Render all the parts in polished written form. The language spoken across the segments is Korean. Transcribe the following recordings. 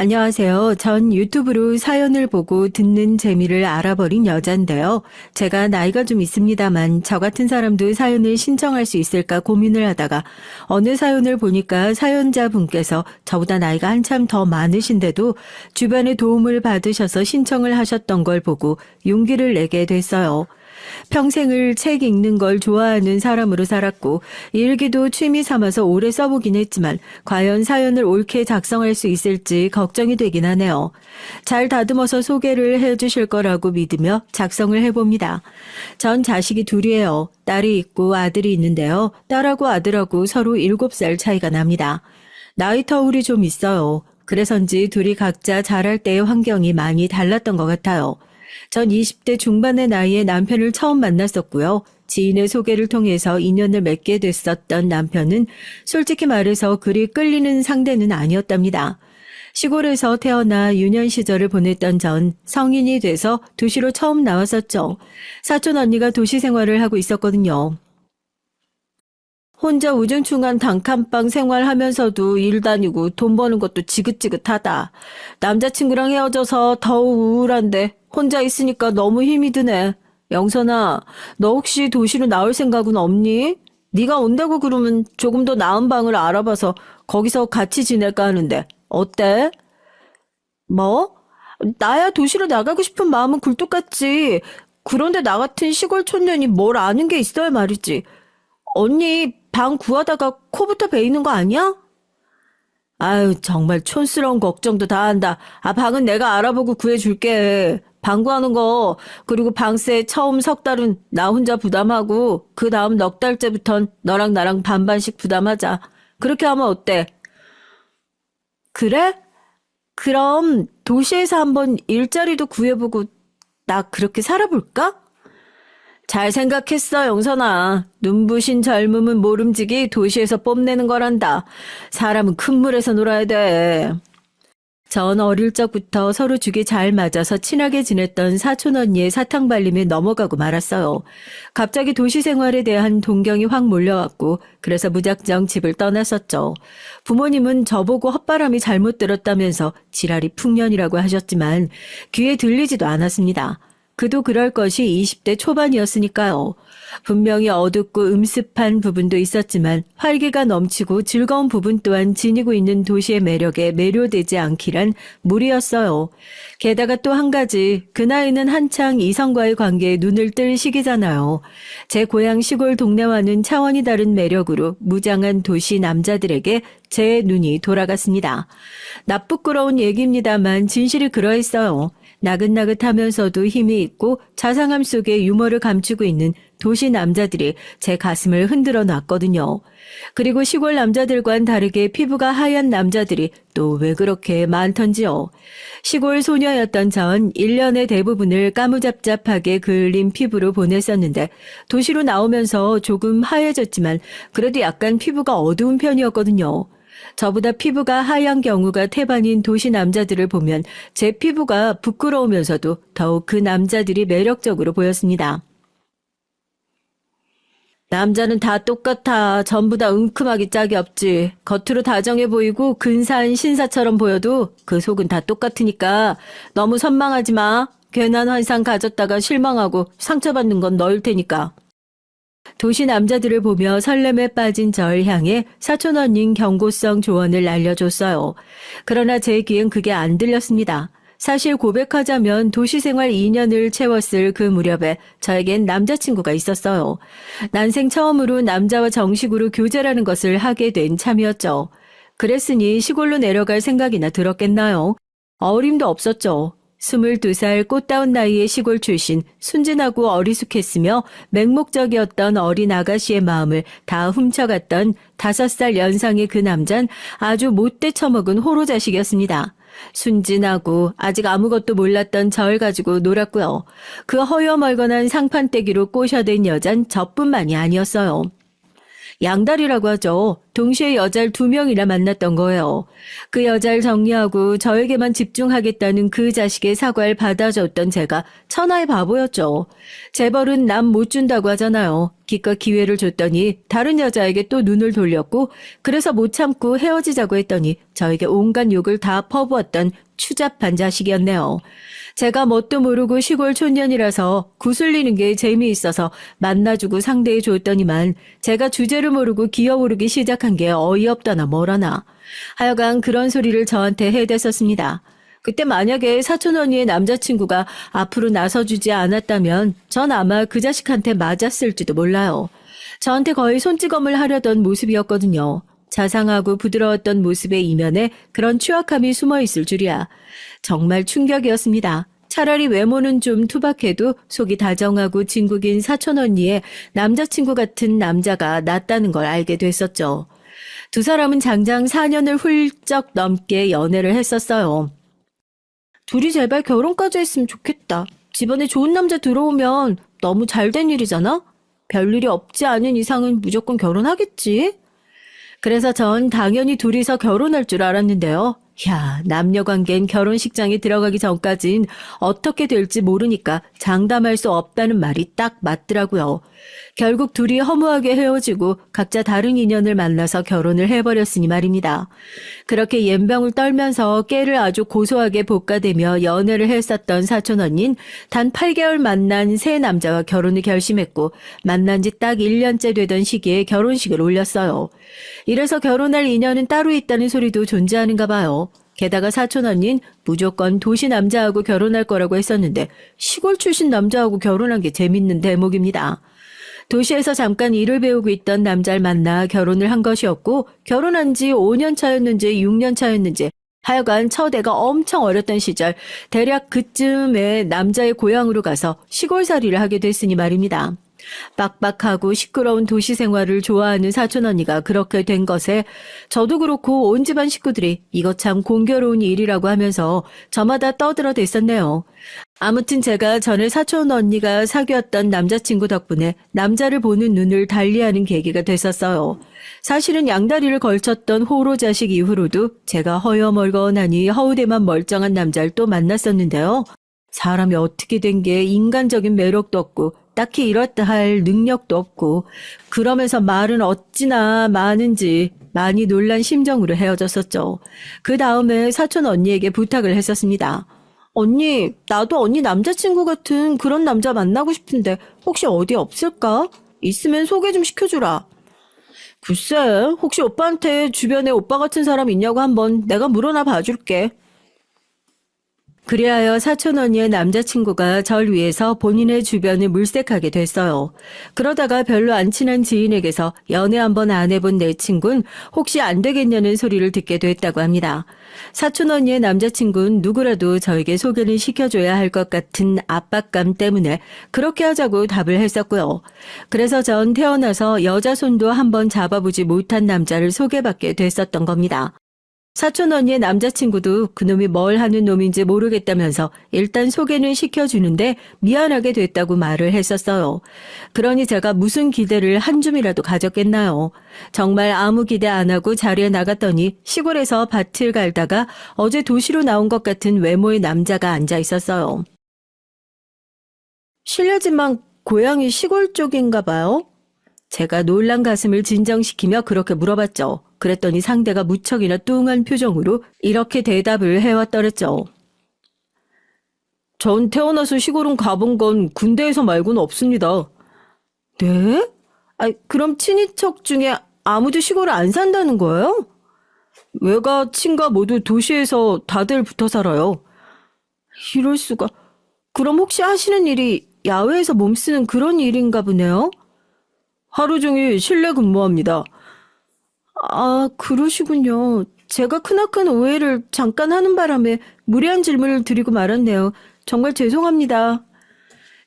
안녕하세요. 전 유튜브로 사연을 보고 듣는 재미를 알아버린 여잔데요. 제가 나이가 좀 있습니다만 저 같은 사람도 사연을 신청할 수 있을까 고민을 하다가 어느 사연을 보니까 사연자분께서 저보다 나이가 한참 더 많으신데도 주변의 도움을 받으셔서 신청을 하셨던 걸 보고 용기를 내게 됐어요. 평생을 책 읽는 걸 좋아하는 사람으로 살았고 일기도 취미 삼아서 오래 써보긴 했지만 과연 사연을 옳게 작성할 수 있을지 걱정이 되긴 하네요. 잘 다듬어서 소개를 해주실 거라고 믿으며 작성을 해봅니다. 전 자식이 둘이에요. 딸이 있고 아들이 있는데요. 딸하고 아들하고 서로 7살 차이가 납니다. 나이 터울이 좀 있어요. 그래서인지 둘이 각자 자랄 때의 환경이 많이 달랐던 것 같아요. 전 20대 중반의 나이에 남편을 처음 만났었고요. 지인의 소개를 통해서 인연을 맺게 됐었던 남편은 솔직히 말해서 그리 끌리는 상대는 아니었답니다. 시골에서 태어나 유년 시절을 보냈던 전 성인이 돼서 도시로 처음 나왔었죠. 사촌 언니가 도시 생활을 하고 있었거든요. 혼자 우중충한 단칸방 생활하면서도 일 다니고 돈 버는 것도 지긋지긋하다. 남자친구랑 헤어져서 더 우울한데 혼자 있으니까 너무 힘이 드네. 영선아, 너 혹시 도시로 나올 생각은 없니? 네가 온다고 그러면 조금 더 나은 방을 알아봐서 거기서 같이 지낼까 하는데 어때? 뭐? 나야 도시로 나가고 싶은 마음은 굴뚝같지. 그런데 나 같은 시골 촌년이 뭘 아는 게 있어야 말이지. 언니 방 구하다가 코부터 베이는 거 아니야? 아유, 정말 촌스러운 걱정도 다 한다. 방은 내가 알아보고 구해줄게. 방 구하는 거, 그리고 방세 처음 석 달은 나 혼자 부담하고, 그 다음 넉 달째부턴 너랑 나랑 반반씩 부담하자. 그렇게 하면 어때? 그래? 그럼 도시에서 한번 일자리도 구해보고, 나 그렇게 살아볼까? 잘 생각했어, 영선아. 눈부신 젊음은 모름지기 도시에서 뽐내는 거란다. 사람은 큰 물에서 놀아야 돼. 전 어릴 적부터 서로 죽이 잘 맞아서 친하게 지냈던 사촌 언니의 사탕 발림에 넘어가고 말았어요. 갑자기 도시 생활에 대한 동경이 확 몰려왔고 그래서 무작정 집을 떠났었죠. 부모님은 저보고 헛바람이 잘못 들었다면서 지랄이 풍년이라고 하셨지만 귀에 들리지도 않았습니다. 그도 그럴 것이 20대 초반이었으니까요. 분명히 어둡고 음습한 부분도 있었지만 활기가 넘치고 즐거운 부분 또한 지니고 있는 도시의 매력에 매료되지 않기란 무리였어요. 게다가 또 한 가지, 그 나이는 한창 이성과의 관계에 눈을 뜰 시기잖아요. 제 고향 시골 동네와는 차원이 다른 매력으로 무장한 도시 남자들에게 제 눈이 돌아갔습니다. 나쁘끄러운 얘기입니다만 진실이 그러했어요. 나긋나긋하면서도 힘이 있고 자상함 속에 유머를 감추고 있는 도시 남자들이 제 가슴을 흔들어 놨거든요. 그리고 시골 남자들과는 다르게 피부가 하얀 남자들이 또 왜 그렇게 많던지요. 시골 소녀였던 전 1년의 대부분을 까무잡잡하게 그을린 피부로 보냈었는데 도시로 나오면서 조금 하얘졌지만 그래도 약간 피부가 어두운 편이었거든요. 저보다 피부가 하얀 경우가 태반인 도시 남자들을 보면 제 피부가 부끄러우면서도 더욱 그 남자들이 매력적으로 보였습니다. 남자는 다 똑같아. 전부 다 은큼하기 짝이 없지. 겉으로 다정해 보이고 근사한 신사처럼 보여도 그 속은 다 똑같으니까 너무 선망하지 마. 괜한 환상 가졌다가 실망하고 상처받는 건 너일 테니까. 도시 남자들을 보며 설렘에 빠진 절 향해 사촌 언닌 경고성 조언을 날려줬어요. 그러나 제 귀엔 그게 안 들렸습니다. 사실 고백하자면 도시 생활 2년을 채웠을 그 무렵에 저에겐 남자친구가 있었어요. 난생 처음으로 남자와 정식으로 교제라는 것을 하게 된 참이었죠. 그랬으니 시골로 내려갈 생각이나 들었겠나요? 어림도 없었죠. 22살 꽃다운 나이의 시골 출신, 순진하고 어리숙했으며 맹목적이었던 어린 아가씨의 마음을 다 훔쳐갔던 5살 연상의 그 남잔 아주 못돼 처먹은 호로 자식이었습니다. 순진하고 아직 아무것도 몰랐던 절 가지고 놀았고요. 그 허여멀건한 상판떼기로 꼬셔댄 여잔 저뿐만이 아니었어요. 양다리라고 하죠. 동시에 여자를 2명이나 만났던 거예요. 그 여자를 정리하고 저에게만 집중하겠다는 그 자식의 사과를 받아줬던 제가 천하의 바보였죠. 재벌은 남 못 준다고 하잖아요. 기껏 기회를 줬더니 다른 여자에게 또 눈을 돌렸고 그래서 못 참고 헤어지자고 했더니 저에게 온갖 욕을 다 퍼부었던 추잡한 자식이었네요. 제가 뭣도 모르고 시골 촌년이라서 구슬리는 게 재미있어서 만나주고 상대해 줬더니만 제가 주제를 모르고 기어오르기 시작한 게 어이없다나 뭐라나. 하여간 그런 소리를 저한테 해댔었습니다. 그때 만약에 사촌 언니의 남자친구가 앞으로 나서주지 않았다면 전 아마 그 자식한테 맞았을지도 몰라요. 저한테 거의 손찌검을 하려던 모습이었거든요. 자상하고 부드러웠던 모습의 이면에 그런 추악함이 숨어있을 줄이야. 정말 충격이었습니다. 차라리 외모는 좀 투박해도 속이 다정하고 진국인 사촌 언니의 남자친구 같은 남자가 낫다는 걸 알게 됐었죠. 두 사람은 장장 4년을 훌쩍 넘게 연애를 했었어요. 둘이 제발 결혼까지 했으면 좋겠다. 집안에 좋은 남자 들어오면 너무 잘된 일이잖아? 별일이 없지 않은 이상은 무조건 결혼하겠지? 그래서 전 당연히 둘이서 결혼할 줄 알았는데요. 야, 남녀관계는 결혼식장에 들어가기 전까진 어떻게 될지 모르니까 장담할 수 없다는 말이 딱 맞더라고요. 결국 둘이 허무하게 헤어지고 각자 다른 인연을 만나서 결혼을 해버렸으니 말입니다. 그렇게 옌병을 떨면서 깨를 아주 고소하게 볶아대며 연애를 했었던 사촌 언닌 단 8개월 만난 새 남자와 결혼을 결심했고 만난 지 딱 1년째 되던 시기에 결혼식을 올렸어요. 이래서 결혼할 인연은 따로 있다는 소리도 존재하는가 봐요. 게다가 사촌 언닌 무조건 도시 남자하고 결혼할 거라고 했었는데 시골 출신 남자하고 결혼한 게 재밌는 대목입니다. 도시에서 잠깐 일을 배우고 있던 남자를 만나 결혼을 한 것이었고 결혼한 지 5년 차였는지 6년 차였는지 하여간 첫 애가 엄청 어렸던 시절 대략 그쯤에 남자의 고향으로 가서 시골살이를 하게 됐으니 말입니다. 빡빡하고 시끄러운 도시 생활을 좋아하는 사촌 언니가 그렇게 된 것에 저도 그렇고 온 집안 식구들이 이거 참 공교로운 일이라고 하면서 저마다 떠들어댔었네요. 아무튼 제가 전에 사촌 언니가 사귀었던 남자친구 덕분에 남자를 보는 눈을 달리하는 계기가 됐었어요. 사실은 양다리를 걸쳤던 호로 자식 이후로도 제가 허여멀건하니 허우대만 멀쩡한 남자를 또 만났었는데요. 사람이 어떻게 된 게 인간적인 매력도 없고 딱히 이렇다 할 능력도 없고 그러면서 말은 어찌나 많은지 많이 놀란 심정으로 헤어졌었죠. 그 다음에 사촌 언니에게 부탁을 했었습니다. 언니, 나도 언니 남자친구 같은 그런 남자 만나고 싶은데 혹시 어디 없을까? 있으면 소개 좀 시켜주라. 글쎄, 혹시 오빠한테 주변에 오빠 같은 사람 있냐고 한번 내가 물어나 봐줄게. 그리하여 사촌 언니의 남자친구가 절 위해서 본인의 주변을 물색하게 됐어요. 그러다가 별로 안 친한 지인에게서 연애 한번 안 해본 내 친구는 혹시 안 되겠냐는 소리를 듣게 됐다고 합니다. 사촌 언니의 남자친구는 누구라도 저에게 소개를 시켜줘야 할 것 같은 압박감 때문에 그렇게 하자고 답을 했었고요. 그래서 전 태어나서 여자 손도 한번 잡아보지 못한 남자를 소개받게 됐었던 겁니다. 사촌 언니의 남자친구도 그놈이 뭘 하는 놈인지 모르겠다면서 일단 소개는 시켜주는데 미안하게 됐다고 말을 했었어요. 그러니 제가 무슨 기대를 한 줌이라도 가졌겠나요. 정말 아무 기대 안 하고 자리에 나갔더니 시골에서 밭을 갈다가 어제 도시로 나온 것 같은 외모의 남자가 앉아 있었어요. 실례지만 고향이 시골 쪽인가 봐요? 제가 놀란 가슴을 진정시키며 그렇게 물어봤죠. 그랬더니 상대가 무척이나 뚱한 표정으로 이렇게 대답을 해왔더랬죠. 전 태어나서 시골은 가본 건 군대에서 말고는 없습니다. 네? 그럼 친인척 중에 아무도 시골에 안 산다는 거예요? 외가, 친가 모두 도시에서 다들 붙어 살아요. 이럴 수가. 그럼 혹시 하시는 일이 야외에서 몸쓰는 그런 일인가 보네요? 하루 종일 실내 근무합니다. 아, 그러시군요. 제가 크나큰 오해를 잠깐 하는 바람에 무리한 질문을 드리고 말았네요. 정말 죄송합니다.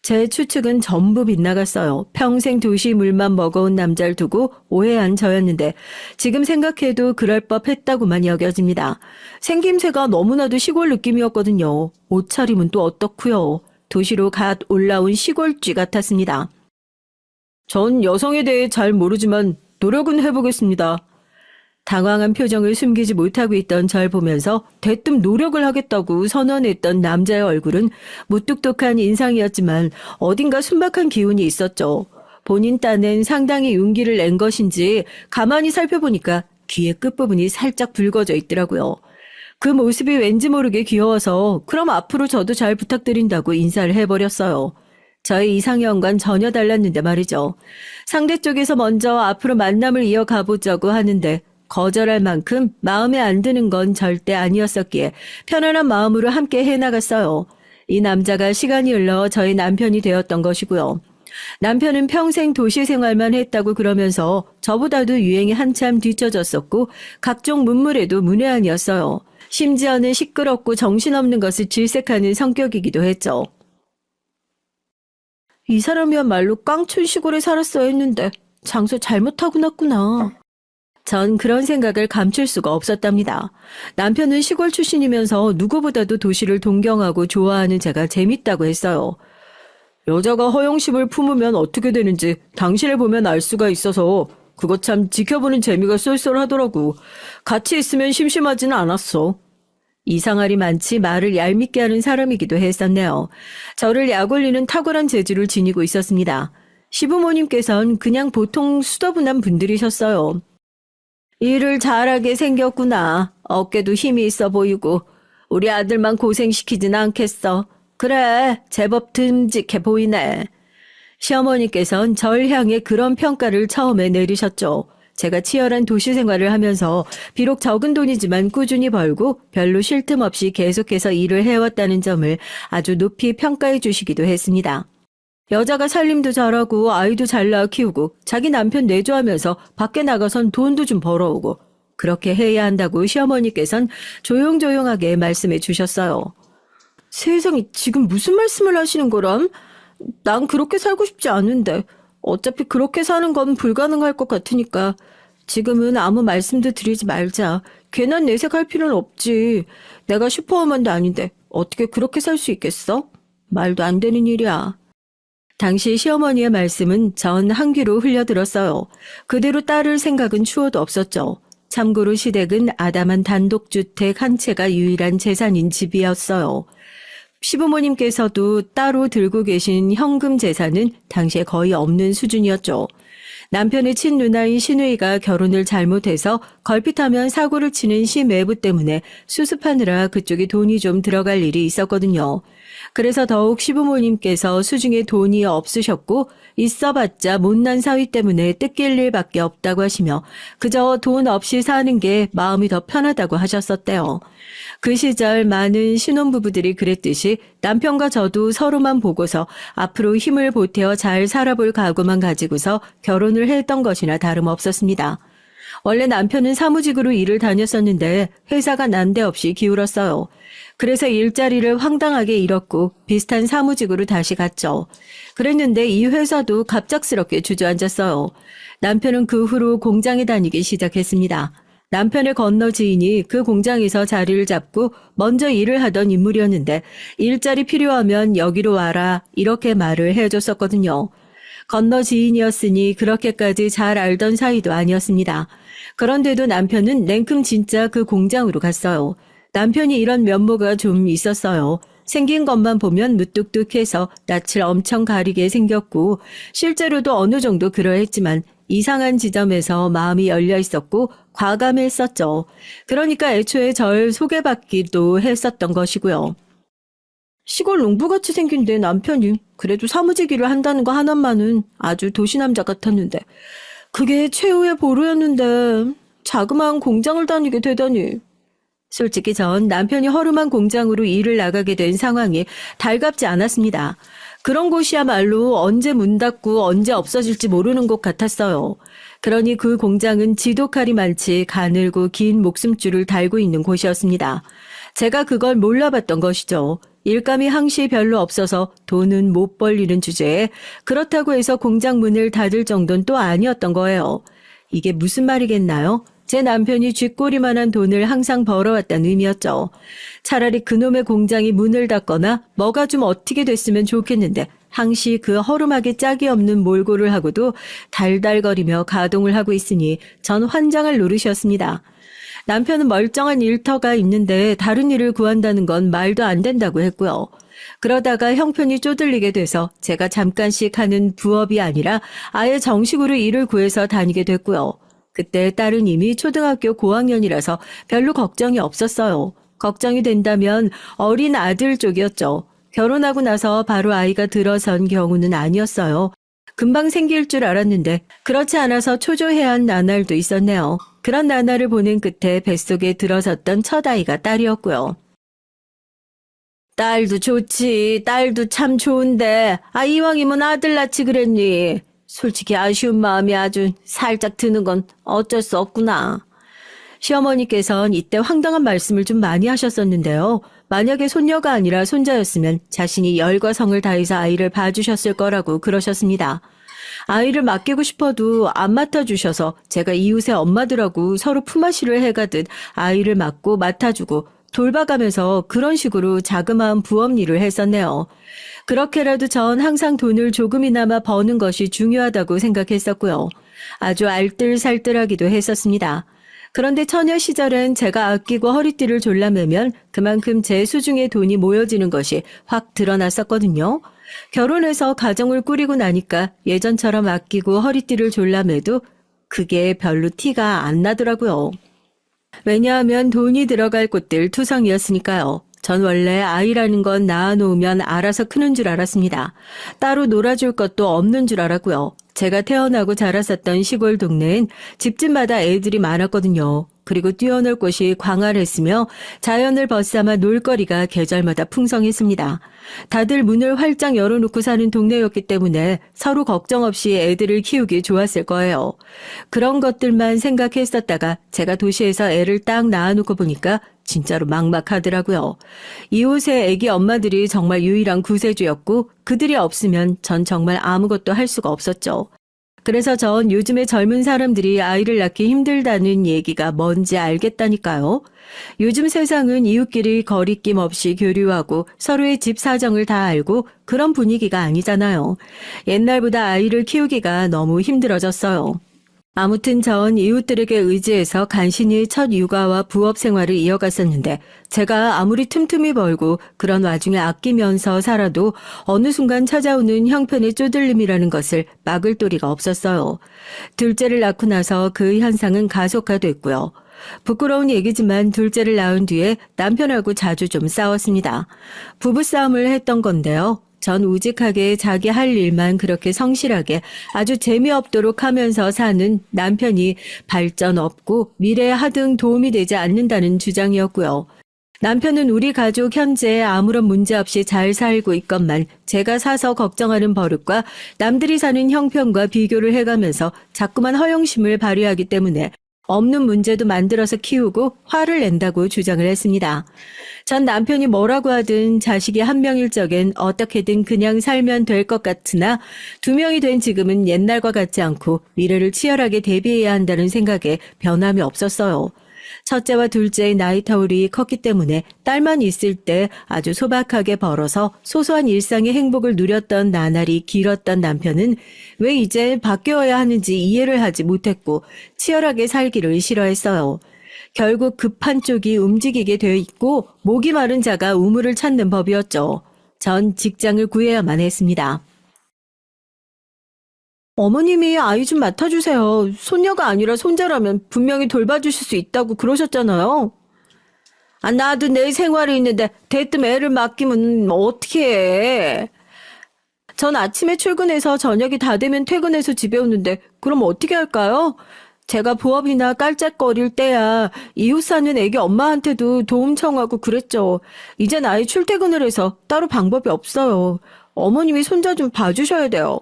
제 추측은 전부 빗나갔어요. 평생 도시 물만 먹어온 남자를 두고 오해한 저였는데 지금 생각해도 그럴 법했다고만 여겨집니다. 생김새가 너무나도 시골 느낌이었거든요. 옷차림은 또 어떻고요. 도시로 갓 올라온 시골쥐 같았습니다. 전 여성에 대해 잘 모르지만 노력은 해보겠습니다. 당황한 표정을 숨기지 못하고 있던 절 보면서 대뜸 노력을 하겠다고 선언했던 남자의 얼굴은 무뚝뚝한 인상이었지만 어딘가 순박한 기운이 있었죠. 본인 딴엔 상당히 용기를 낸 것인지 가만히 살펴보니까 귀의 끝부분이 살짝 붉어져 있더라고요. 그 모습이 왠지 모르게 귀여워서 그럼 앞으로 저도 잘 부탁드린다고 인사를 해버렸어요. 저의 이상형과는 전혀 달랐는데 말이죠. 상대 쪽에서 먼저 앞으로 만남을 이어가보자고 하는데 거절할 만큼 마음에 안 드는 건 절대 아니었었기에 편안한 마음으로 함께 해나갔어요. 이 남자가 시간이 흘러 저의 남편이 되었던 것이고요. 남편은 평생 도시 생활만 했다고 그러면서 저보다도 유행이 한참 뒤처졌었고 각종 문물에도 문외한이었어요. 심지어는 시끄럽고 정신없는 것을 질색하는 성격이기도 했죠. 이 사람이야말로 깡촌 시골에 살았어야 했는데 장소 잘못 타고났구나. 전 그런 생각을 감출 수가 없었답니다. 남편은 시골 출신이면서 누구보다도 도시를 동경하고 좋아하는 제가 재밌다고 했어요. 여자가 허영심을 품으면 어떻게 되는지 당신을 보면 알 수가 있어서 그거 참 지켜보는 재미가 쏠쏠하더라고. 같이 있으면 심심하지는 않았어. 이상할이 많지 말을 얄밉게 하는 사람이기도 했었네요. 저를 약올리는 탁월한 재주를 지니고 있었습니다. 시부모님께선 그냥 보통 수더분한 분들이셨어요. 일을 잘하게 생겼구나. 어깨도 힘이 있어 보이고 우리 아들만 고생시키진 않겠어. 그래, 제법 듬직해 보이네. 시어머니께선 절 향해 그런 평가를 처음에 내리셨죠. 제가 치열한 도시 생활을 하면서 비록 적은 돈이지만 꾸준히 벌고 별로 쉴 틈 없이 계속해서 일을 해왔다는 점을 아주 높이 평가해 주시기도 했습니다. 여자가 살림도 잘하고 아이도 잘 낳아 키우고 자기 남편 내조하면서 밖에 나가선 돈도 좀 벌어오고 그렇게 해야 한다고 시어머니께선 조용조용하게 말씀해 주셨어요. 세상에 지금 무슨 말씀을 하시는 거람? 난 그렇게 살고 싶지 않은데 어차피 그렇게 사는 건 불가능할 것 같으니까 지금은 아무 말씀도 드리지 말자. 괜한 내색할 필요는 없지. 내가 슈퍼우먼도 아닌데 어떻게 그렇게 살 수 있겠어? 말도 안 되는 일이야. 당시 시어머니의 말씀은 전 한 귀로 흘려들었어요. 그대로 따를 생각은 추호도 없었죠. 참고로 시댁은 아담한 단독주택 한 채가 유일한 재산인 집이었어요. 시부모님께서도 따로 들고 계신 현금 재산은 당시에 거의 없는 수준이었죠. 남편의 친누나인 시누이가 결혼을 잘못해서 걸핏하면 사고를 치는 시매부 때문에 수습하느라 그쪽에 돈이 좀 들어갈 일이 있었거든요. 그래서 더욱 시부모님께서 수중에 돈이 없으셨고 있어봤자 못난 사위 때문에 뜯길 일밖에 없다고 하시며 그저 돈 없이 사는 게 마음이 더 편하다고 하셨었대요. 그 시절 많은 신혼부부들이 그랬듯이 남편과 저도 서로만 보고서 앞으로 힘을 보태어 잘 살아볼 각오만 가지고서 결혼을 했던 것이나 다름없었습니다. 원래 남편은 사무직으로 일을 다녔었는데 회사가 난데없이 기울었어요. 그래서 일자리를 황당하게 잃었고 비슷한 사무직으로 다시 갔죠. 그랬는데 이 회사도 갑작스럽게 주저앉았어요. 남편은 그 후로 공장에 다니기 시작했습니다. 남편의 건너 지인이 그 공장에서 자리를 잡고 먼저 일을 하던 인물이었는데 일자리 필요하면 여기로 와라 이렇게 말을 해줬었거든요. 건너 지인이었으니 그렇게까지 잘 알던 사이도 아니었습니다. 그런데도 남편은 냉큼 진짜 그 공장으로 갔어요. 남편이 이런 면모가 좀 있었어요. 생긴 것만 보면 무뚝뚝해서 낯을 엄청 가리게 생겼고 실제로도 어느 정도 그러했지만 이상한 지점에서 마음이 열려 있었고 과감했었죠. 그러니까 애초에 절 소개받기도 했었던 것이고요. 시골 농부같이 생긴 내 남편이 그래도 사무직 일을 한다는 거 하나만은 아주 도시남자 같았는데 그게 최후의 보루였는데 자그마한 공장을 다니게 되다니. 솔직히 전 남편이 허름한 공장으로 일을 나가게 된 상황이 달갑지 않았습니다. 그런 곳이야말로 언제 문 닫고 언제 없어질지 모르는 곳 같았어요. 그러니 그 공장은 지독하리 많지 가늘고 긴 목숨줄을 달고 있는 곳이었습니다. 제가 그걸 몰라봤던 것이죠. 일감이 항시 별로 없어서 돈은 못 벌리는 주제에 그렇다고 해서 공장 문을 닫을 정도는 또 아니었던 거예요. 이게 무슨 말이겠나요? 제 남편이 쥐꼬리만한 돈을 항상 벌어왔다는 의미였죠. 차라리 그놈의 공장이 문을 닫거나 뭐가 좀 어떻게 됐으면 좋겠는데 항시 그 허름하게 짝이 없는 몰골을 하고도 달달거리며 가동을 하고 있으니 전 환장할 노릇이었습니다. 남편은 멀쩡한 일터가 있는데 다른 일을 구한다는 건 말도 안 된다고 했고요. 그러다가 형편이 쪼들리게 돼서 제가 잠깐씩 하는 부업이 아니라 아예 정식으로 일을 구해서 다니게 됐고요. 그때 딸은 이미 초등학교 고학년이라서 별로 걱정이 없었어요. 걱정이 된다면 어린 아들 쪽이었죠. 결혼하고 나서 바로 아이가 들어선 경우는 아니었어요. 금방 생길 줄 알았는데 그렇지 않아서 초조해한 나날도 있었네요. 그런 나날을 보낸 끝에 뱃속에 들어섰던 첫 아이가 딸이었고요. 딸도 좋지. 딸도 참 좋은데 이왕이면 아들 낳지 그랬니? 솔직히 아쉬운 마음이 아주 살짝 드는 건 어쩔 수 없구나. 시어머니께서는 이때 황당한 말씀을 좀 많이 하셨었는데요. 만약에 손녀가 아니라 손자였으면 자신이 열과 성을 다해서 아이를 봐주셨을 거라고 그러셨습니다. 아이를 맡기고 싶어도 안 맡아주셔서 제가 이웃의 엄마들하고 서로 품앗이를 해가듯 아이를 맡고 맡아주고 돌봐가면서 그런 식으로 자그마한 부업 일을 했었네요. 그렇게라도 전 항상 돈을 조금이나마 버는 것이 중요하다고 생각했었고요. 아주 알뜰살뜰하기도 했었습니다. 그런데 처녀 시절엔 제가 아끼고 허리띠를 졸라매면 그만큼 제 수중에 돈이 모여지는 것이 확 드러났었거든요. 결혼해서 가정을 꾸리고 나니까 예전처럼 아끼고 허리띠를 졸라매도 그게 별로 티가 안 나더라고요. 왜냐하면 돈이 들어갈 곳들 투성이었으니까요. 전 원래 아이라는 건 낳아놓으면 알아서 크는 줄 알았습니다. 따로 놀아줄 것도 없는 줄 알았고요. 제가 태어나고 자랐었던 시골 동네엔 집집마다 애들이 많았거든요. 그리고 뛰어놀 곳이 광활했으며 자연을 벗삼아 놀거리가 계절마다 풍성했습니다. 다들 문을 활짝 열어놓고 사는 동네였기 때문에 서로 걱정 없이 애들을 키우기 좋았을 거예요. 그런 것들만 생각했었다가 제가 도시에서 애를 딱 낳아놓고 보니까 진짜로 막막하더라고요. 이웃의 애기 엄마들이 정말 유일한 구세주였고 그들이 없으면 전 정말 아무것도 할 수가 없었죠. 그래서 전 요즘에 젊은 사람들이 아이를 낳기 힘들다는 얘기가 뭔지 알겠다니까요. 요즘 세상은 이웃끼리 거리낌 없이 교류하고 서로의 집 사정을 다 알고 그런 분위기가 아니잖아요. 옛날보다 아이를 키우기가 너무 힘들어졌어요. 아무튼 전 이웃들에게 의지해서 간신히 첫 육아와 부업 생활을 이어갔었는데 제가 아무리 틈틈이 벌고 그런 와중에 아끼면서 살아도 어느 순간 찾아오는 형편의 쪼들림이라는 것을 막을 도리가 없었어요. 둘째를 낳고 나서 그 현상은 가속화됐고요. 부끄러운 얘기지만 둘째를 낳은 뒤에 남편하고 자주 좀 싸웠습니다. 부부싸움을 했던 건데요. 전 우직하게 자기 할 일만 그렇게 성실하게 아주 재미없도록 하면서 사는 남편이 발전 없고 미래에 하등 도움이 되지 않는다는 주장이었고요. 남편은 우리 가족 현재 아무런 문제 없이 잘 살고 있건만 제가 사서 걱정하는 버릇과 남들이 사는 형편과 비교를 해가면서 자꾸만 허영심을 발휘하기 때문에 없는 문제도 만들어서 키우고 화를 낸다고 주장을 했습니다. 전 남편이 뭐라고 하든 자식이 한 명일 적엔 어떻게든 그냥 살면 될 것 같으나 두 명이 된 지금은 옛날과 같지 않고 미래를 치열하게 대비해야 한다는 생각에 변함이 없었어요. 첫째와 둘째의 나이 터울이 컸기 때문에 딸만 있을 때 아주 소박하게 벌어서 소소한 일상의 행복을 누렸던 나날이 길었던 남편은 왜 이제 바뀌어야 하는지 이해를 하지 못했고 치열하게 살기를 싫어했어요. 결국 급한 쪽이 움직이게 되어 있고 목이 마른 자가 우물을 찾는 법이었죠. 전 직장을 구해야만 했습니다. 어머님이 아이 좀 맡아주세요. 손녀가 아니라 손자라면 분명히 돌봐주실 수 있다고 그러셨잖아요. 나도 내 생활이 있는데 대뜸 애를 맡기면 어떻게 해. 전 아침에 출근해서 저녁이 다 되면 퇴근해서 집에 오는데 그럼 어떻게 할까요? 제가 부업이나 깔짝거릴 때야 이웃 사는 애기 엄마한테도 도움 청하고 그랬죠. 이젠 아이 출퇴근을 해서 따로 방법이 없어요. 어머님이 손자 좀 봐주셔야 돼요.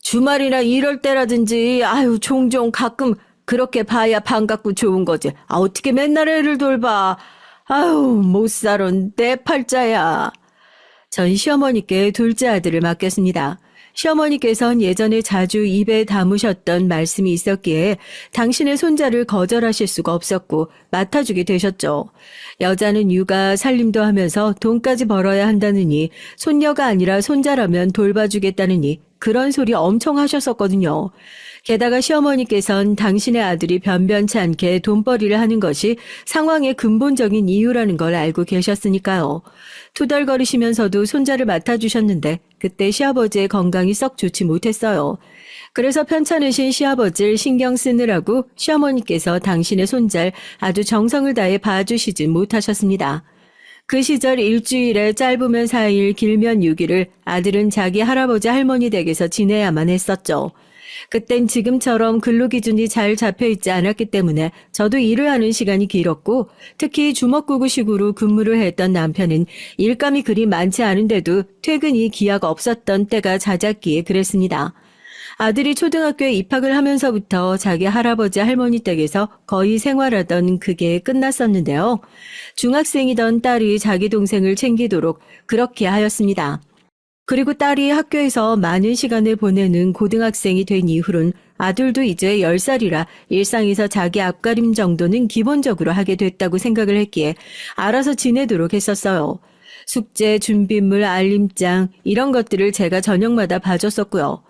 주말이나 이럴 때라든지 종종 가끔 그렇게 봐야 반갑고 좋은 거지. 어떻게 맨날 애를 돌봐. 못 살아 내 팔자야. 전 시어머니께 둘째 아들을 맡겼습니다. 시어머니께선 예전에 자주 입에 담으셨던 말씀이 있었기에 당신의 손자를 거절하실 수가 없었고 맡아주게 되셨죠. 여자는 육아 살림도 하면서 돈까지 벌어야 한다느니 손녀가 아니라 손자라면 돌봐주겠다느니 그런 소리 엄청 하셨었거든요. 게다가 시어머니께선 당신의 아들이 변변치 않게 돈벌이를 하는 것이 상황의 근본적인 이유라는 걸 알고 계셨으니까요. 투덜거리시면서도 손자를 맡아주셨는데 그때 시아버지의 건강이 썩 좋지 못했어요. 그래서 편찮으신 시아버지를 신경 쓰느라고 시어머니께서 당신의 손자를 아주 정성을 다해 봐주시진 못하셨습니다. 그 시절 일주일에 짧으면 4일, 길면 6일을 아들은 자기 할아버지 할머니 댁에서 지내야만 했었죠. 그땐 지금처럼 근로기준이 잘 잡혀있지 않았기 때문에 저도 일을 하는 시간이 길었고 특히 주먹구구식으로 근무를 했던 남편은 일감이 그리 많지 않은데도 퇴근이 기약 없었던 때가 잦았기에 그랬습니다. 아들이 초등학교에 입학을 하면서부터 자기 할아버지 할머니 댁에서 거의 생활하던 그게 끝났었는데요. 중학생이던 딸이 자기 동생을 챙기도록 그렇게 하였습니다. 그리고 딸이 학교에서 많은 시간을 보내는 고등학생이 된 이후론 아들도 이제 10살이라 일상에서 자기 앞가림 정도는 기본적으로 하게 됐다고 생각을 했기에 알아서 지내도록 했었어요. 숙제, 준비물, 알림장 이런 것들을 제가 저녁마다 봐줬었고요.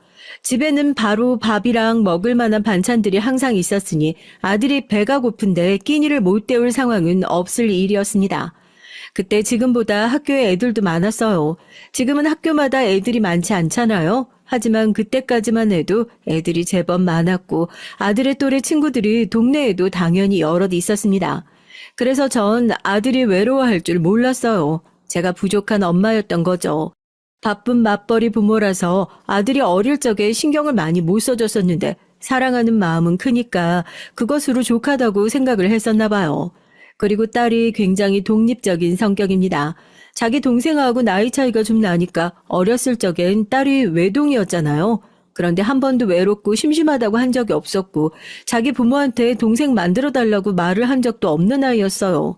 집에는 바로 밥이랑 먹을 만한 반찬들이 항상 있었으니 아들이 배가 고픈데 끼니를 못 때울 상황은 없을 일이었습니다. 그때 지금보다 학교에 애들도 많았어요. 지금은 학교마다 애들이 많지 않잖아요. 하지만 그때까지만 해도 애들이 제법 많았고 아들의 또래 친구들이 동네에도 당연히 여럿 있었습니다. 그래서 전 아들이 외로워할 줄 몰랐어요. 제가 부족한 엄마였던 거죠. 바쁜 맞벌이 부모라서 아들이 어릴 적에 신경을 많이 못 써줬었는데 사랑하는 마음은 크니까 그것으로 족하다고 생각을 했었나 봐요. 그리고 딸이 굉장히 독립적인 성격입니다. 자기 동생하고 나이 차이가 좀 나니까 어렸을 적엔 딸이 외동이었잖아요. 그런데 한 번도 외롭고 심심하다고 한 적이 없었고 자기 부모한테 동생 만들어달라고 말을 한 적도 없는 아이였어요.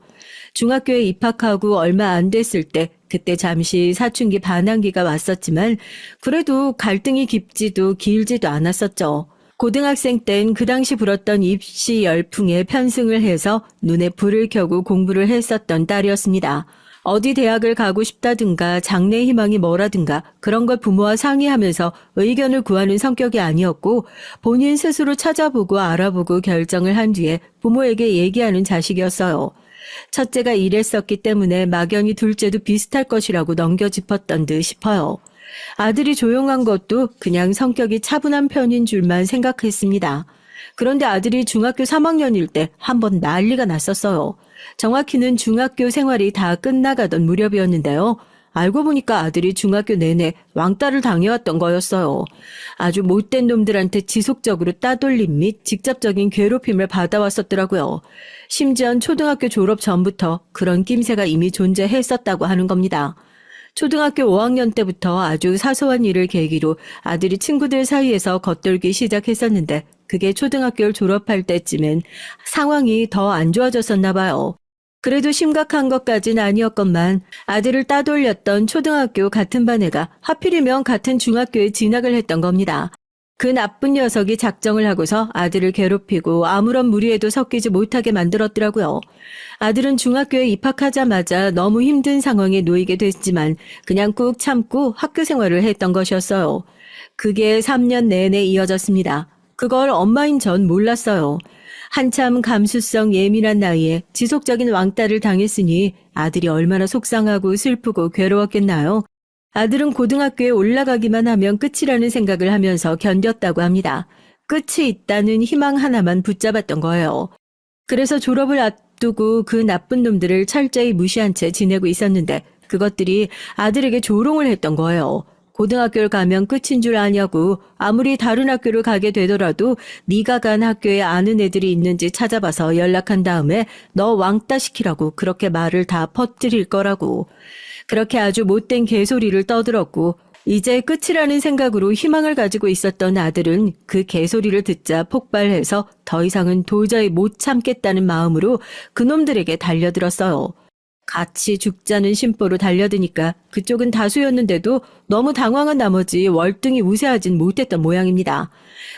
중학교에 입학하고 얼마 안 됐을 때 그때 잠시 사춘기 반항기가 왔었지만 그래도 갈등이 깊지도 길지도 않았었죠. 고등학생 땐 그 당시 불었던 입시 열풍에 편승을 해서 눈에 불을 켜고 공부를 했었던 딸이었습니다. 어디 대학을 가고 싶다든가 장래 희망이 뭐라든가 그런 걸 부모와 상의하면서 의견을 구하는 성격이 아니었고 본인 스스로 찾아보고 알아보고 결정을 한 뒤에 부모에게 얘기하는 자식이었어요. 첫째가 이랬었기 때문에 막연히 둘째도 비슷할 것이라고 넘겨짚었던 듯 싶어요. 아들이 조용한 것도 그냥 성격이 차분한 편인 줄만 생각했습니다. 그런데 아들이 중학교 3학년일 때 한 번 난리가 났었어요. 정확히는 중학교 생활이 다 끝나가던 무렵이었는데요. 알고 보니까 아들이 중학교 내내 왕따를 당해왔던 거였어요. 아주 못된 놈들한테 지속적으로 따돌림 및 직접적인 괴롭힘을 받아왔었더라고요. 심지어 초등학교 졸업 전부터 그런 낌새가 이미 존재했었다고 하는 겁니다. 초등학교 5학년 때부터 아주 사소한 일을 계기로 아들이 친구들 사이에서 겉돌기 시작했었는데 그게 초등학교를 졸업할 때쯤엔 상황이 더 안 좋아졌었나 봐요. 그래도 심각한 것까진 아니었건만 아들을 따돌렸던 초등학교 같은 반 애가 하필이면 같은 중학교에 진학을 했던 겁니다. 그 나쁜 녀석이 작정을 하고서 아들을 괴롭히고 아무런 무리에도 섞이지 못하게 만들었더라고요. 아들은 중학교에 입학하자마자 너무 힘든 상황에 놓이게 됐지만 그냥 꾹 참고 학교 생활을 했던 것이었어요. 그게 3년 내내 이어졌습니다. 그걸 엄마인 전 몰랐어요. 한참 감수성 예민한 나이에 지속적인 왕따를 당했으니 아들이 얼마나 속상하고 슬프고 괴로웠겠나요? 아들은 고등학교에 올라가기만 하면 끝이라는 생각을 하면서 견뎠다고 합니다. 끝이 있다는 희망 하나만 붙잡았던 거예요. 그래서 졸업을 앞두고 그 나쁜 놈들을 철저히 무시한 채 지내고 있었는데 그것들이 아들에게 조롱을 했던 거예요. 고등학교를 가면 끝인 줄 아냐고 아무리 다른 학교를 가게 되더라도 네가 간 학교에 아는 애들이 있는지 찾아봐서 연락한 다음에 너 왕따 시키라고 그렇게 말을 다 퍼뜨릴 거라고. 그렇게 아주 못된 개소리를 떠들었고 이제 끝이라는 생각으로 희망을 가지고 있었던 아들은 그 개소리를 듣자 폭발해서 더 이상은 도저히 못 참겠다는 마음으로 그놈들에게 달려들었어요. 같이 죽자는 심보로 달려드니까 그쪽은 다수였는데도 너무 당황한 나머지 월등히 우세하진 못했던 모양입니다.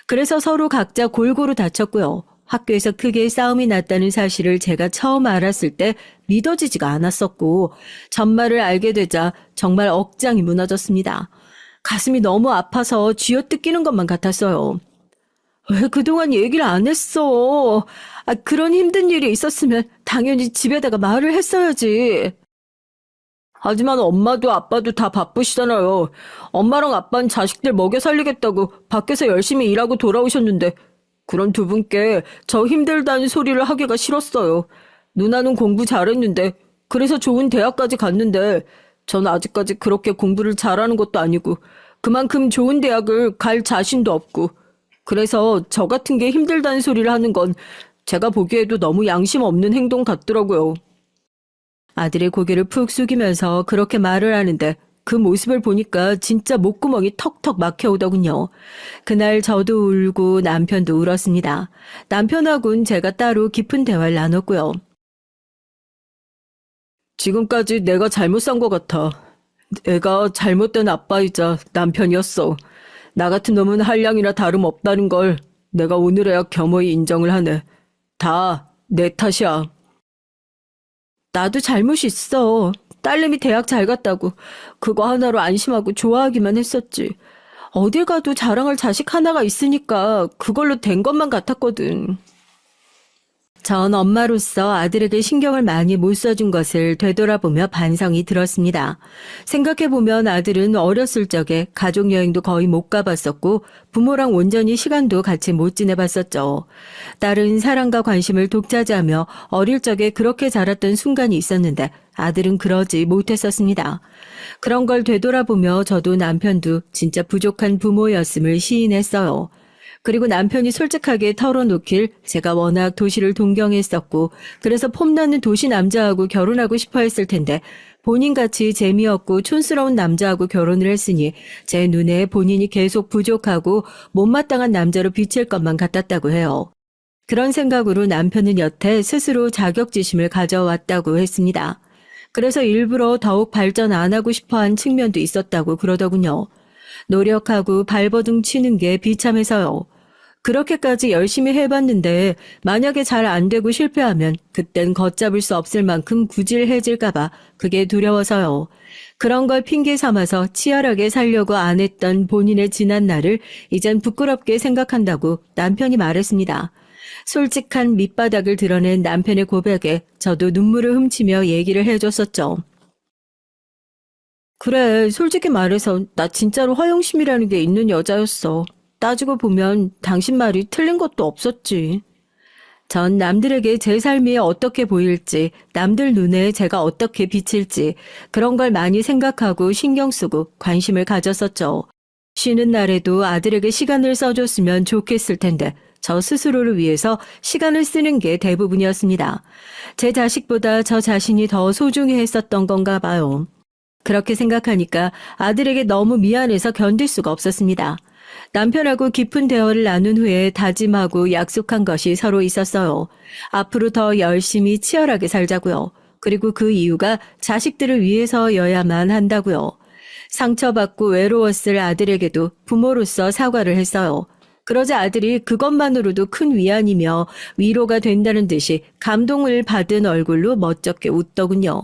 그래서 서로 각자 골고루 다쳤고요. 학교에서 크게 싸움이 났다는 사실을 제가 처음 알았을 때 믿어지지가 않았었고 전말을 알게 되자 정말 억장이 무너졌습니다. 가슴이 너무 아파서 쥐어뜯기는 것만 같았어요. 왜 그동안 얘기를 안 했어? 그런 힘든 일이 있었으면 당연히 집에다가 말을 했어야지. 하지만 엄마도 아빠도 다 바쁘시잖아요. 엄마랑 아빠는 자식들 먹여 살리겠다고 밖에서 열심히 일하고 돌아오셨는데 그런 두 분께 저 힘들다는 소리를 하기가 싫었어요. 누나는 공부 잘했는데 그래서 좋은 대학까지 갔는데 전 아직까지 그렇게 공부를 잘하는 것도 아니고 그만큼 좋은 대학을 갈 자신도 없고 그래서 저 같은 게 힘들다는 소리를 하는 건 제가 보기에도 너무 양심 없는 행동 같더라고요. 아들의 고개를 푹 숙이면서 그렇게 말을 하는데 그 모습을 보니까 진짜 목구멍이 턱턱 막혀오더군요. 그날 저도 울고 남편도 울었습니다. 남편하고는 제가 따로 깊은 대화를 나눴고요. 지금까지 내가 잘못 산 것 같아. 내가 잘못된 아빠이자 남편이었어. 나 같은 놈은 한량이나 다름없다는 걸 내가 오늘에야 겸허히 인정을 하네. 다 내 탓이야. 나도 잘못이 있어. 딸내미 대학 잘 갔다고 그거 하나로 안심하고 좋아하기만 했었지. 어딜 가도 자랑할 자식 하나가 있으니까 그걸로 된 것만 같았거든. 전 엄마로서 아들에게 신경을 많이 못 써준 것을 되돌아보며 반성이 들었습니다. 생각해보면 아들은 어렸을 적에 가족여행도 거의 못 가봤었고 부모랑 온전히 시간도 같이 못 지내봤었죠. 딸은 사랑과 관심을 독차지하며 어릴 적에 그렇게 자랐던 순간이 있었는데 아들은 그러지 못했었습니다. 그런 걸 되돌아보며 저도 남편도 진짜 부족한 부모였음을 시인했어요. 그리고 남편이 솔직하게 털어놓길 제가 워낙 도시를 동경했었고 그래서 폼나는 도시 남자하고 결혼하고 싶어 했을 텐데 본인같이 재미없고 촌스러운 남자하고 결혼을 했으니 제 눈에 본인이 계속 부족하고 못마땅한 남자로 비칠 것만 같았다고 해요. 그런 생각으로 남편은 여태 스스로 자격지심을 가져왔다고 했습니다. 그래서 일부러 더욱 발전 안 하고 싶어한 측면도 있었다고 그러더군요. 노력하고 발버둥 치는 게 비참해서요. 그렇게까지 열심히 해봤는데 만약에 잘 안 되고 실패하면 그땐 걷잡을 수 없을 만큼 구질해질까봐 그게 두려워서요. 그런 걸 핑계 삼아서 치열하게 살려고 안 했던 본인의 지난 날을 이젠 부끄럽게 생각한다고 남편이 말했습니다. 솔직한 밑바닥을 드러낸 남편의 고백에 저도 눈물을 훔치며 얘기를 해줬었죠. 그래, 솔직히 말해서 나 진짜로 허영심이라는 게 있는 여자였어. 따지고 보면 당신 말이 틀린 것도 없었지. 전 남들에게 제 삶이 어떻게 보일지, 남들 눈에 제가 어떻게 비칠지 그런 걸 많이 생각하고 신경 쓰고 관심을 가졌었죠. 쉬는 날에도 아들에게 시간을 써줬으면 좋겠을 텐데 저 스스로를 위해서 시간을 쓰는 게 대부분이었습니다. 제 자식보다 저 자신이 더 소중히 했었던 건가 봐요. 그렇게 생각하니까 아들에게 너무 미안해서 견딜 수가 없었습니다. 남편하고 깊은 대화를 나눈 후에 다짐하고 약속한 것이 서로 있었어요. 앞으로 더 열심히 치열하게 살자고요. 그리고 그 이유가 자식들을 위해서여야만 한다고요. 상처받고 외로웠을 아들에게도 부모로서 사과를 했어요. 그러자 아들이 그것만으로도 큰 위안이며 위로가 된다는 듯이 감동을 받은 얼굴로 멋쩍게 웃더군요.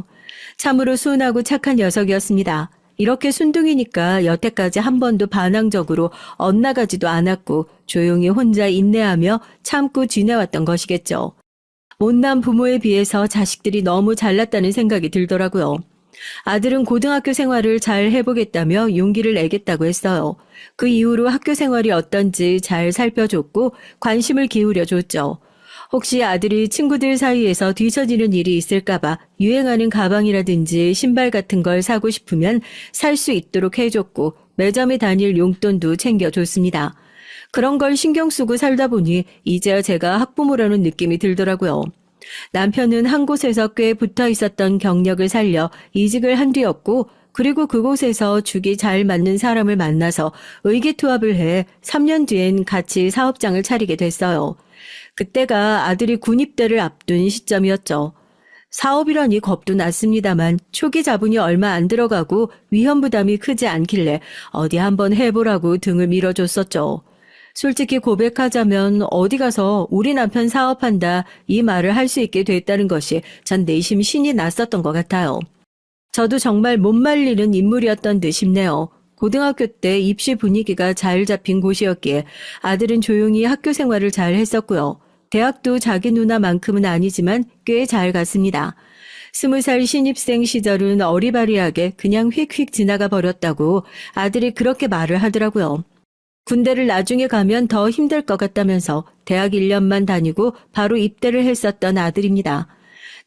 참으로 순하고 착한 녀석이었습니다. 이렇게 순둥이니까 여태까지 한 번도 반항적으로 엇나가지도 않았고 조용히 혼자 인내하며 참고 지내왔던 것이겠죠. 못난 부모에 비해서 자식들이 너무 잘났다는 생각이 들더라고요. 아들은 고등학교 생활을 잘 해보겠다며 용기를 내겠다고 했어요. 그 이후로 학교 생활이 어떤지 잘 살펴줬고 관심을 기울여줬죠. 혹시 아들이 친구들 사이에서 뒤처지는 일이 있을까봐 유행하는 가방이라든지 신발 같은 걸 사고 싶으면 살 수 있도록 해줬고 매점에 다닐 용돈도 챙겨줬습니다. 그런 걸 신경 쓰고 살다 보니 이제야 제가 학부모라는 느낌이 들더라고요. 남편은 한 곳에서 꽤 붙어 있었던 경력을 살려 이직을 한 뒤였고 그리고 그곳에서 죽이 잘 맞는 사람을 만나서 의기투합을 해 3년 뒤엔 같이 사업장을 차리게 됐어요. 그때가 아들이 군입대를 앞둔 시점이었죠. 사업이라니 겁도 났습니다만 초기 자본이 얼마 안 들어가고 위험 부담이 크지 않길래 어디 한번 해보라고 등을 밀어줬었죠. 솔직히 고백하자면 어디 가서 우리 남편 사업한다 이 말을 할 수 있게 됐다는 것이 전 내심 신이 났었던 것 같아요. 저도 정말 못 말리는 인물이었던 듯 싶네요. 고등학교 때 입시 분위기가 잘 잡힌 곳이었기에 아들은 조용히 학교 생활을 잘 했었고요. 대학도 자기 누나만큼은 아니지만 꽤 잘 갔습니다. 20살 신입생 시절은 어리바리하게 그냥 휙휙 지나가 버렸다고 아들이 그렇게 말을 하더라고요. 군대를 나중에 가면 더 힘들 것 같다면서 대학 1년만 다니고 바로 입대를 했었던 아들입니다.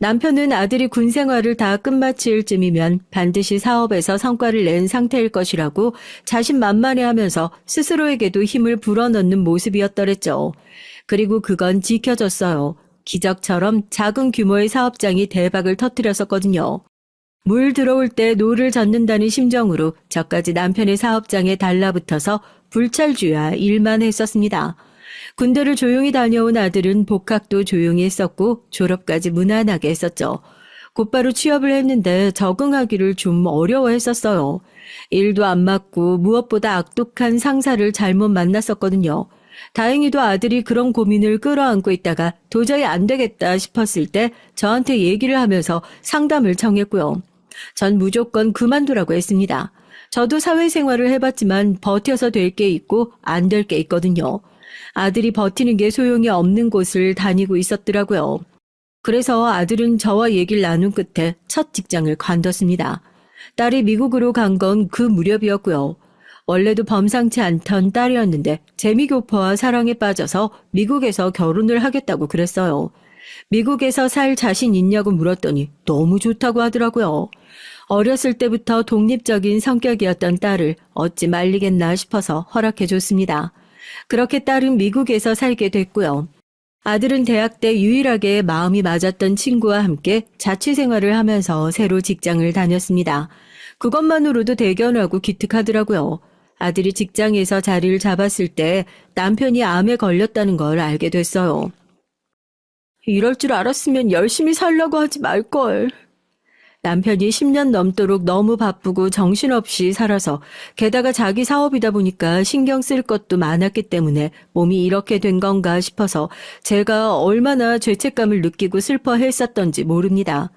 남편은 아들이 군 생활을 다 끝마칠 쯤이면 반드시 사업에서 성과를 낸 상태일 것이라고 자신만만해하면서 스스로에게도 힘을 불어넣는 모습이었더랬죠. 그리고 그건 지켜졌어요. 기적처럼 작은 규모의 사업장이 대박을 터뜨렸었거든요. 물 들어올 때 노를 젓는다는 심정으로 저까지 남편의 사업장에 달라붙어서 불찰주야 일만 했었습니다. 군대를 조용히 다녀온 아들은 복학도 조용히 했었고 졸업까지 무난하게 했었죠. 곧바로 취업을 했는데 적응하기를 좀 어려워했었어요. 일도 안 맞고 무엇보다 악독한 상사를 잘못 만났었거든요. 다행히도 아들이 그런 고민을 끌어안고 있다가 도저히 안 되겠다 싶었을 때 저한테 얘기를 하면서 상담을 청했고요. 전 무조건 그만두라고 했습니다. 저도 사회생활을 해봤지만 버텨서 될 게 있고 안 될 게 있거든요. 아들이 버티는 게 소용이 없는 곳을 다니고 있었더라고요. 그래서 아들은 저와 얘기를 나눈 끝에 첫 직장을 관뒀습니다. 딸이 미국으로 간 건 그 무렵이었고요. 원래도 범상치 않던 딸이었는데 재미교포와 사랑에 빠져서 미국에서 결혼을 하겠다고 그랬어요. 미국에서 살 자신 있냐고 물었더니 너무 좋다고 하더라고요. 어렸을 때부터 독립적인 성격이었던 딸을 어찌 말리겠나 싶어서 허락해줬습니다. 그렇게 딸은 미국에서 살게 됐고요. 아들은 대학 때 유일하게 마음이 맞았던 친구와 함께 자취 생활을 하면서 새로 직장을 다녔습니다. 그것만으로도 대견하고 기특하더라고요. 아들이 직장에서 자리를 잡았을 때 남편이 암에 걸렸다는 걸 알게 됐어요. 이럴 줄 알았으면 열심히 살려고 하지 말걸. 남편이 10년 넘도록 너무 바쁘고 정신없이 살아서 게다가 자기 사업이다 보니까 신경 쓸 것도 많았기 때문에 몸이 이렇게 된 건가 싶어서 제가 얼마나 죄책감을 느끼고 슬퍼했었던지 모릅니다.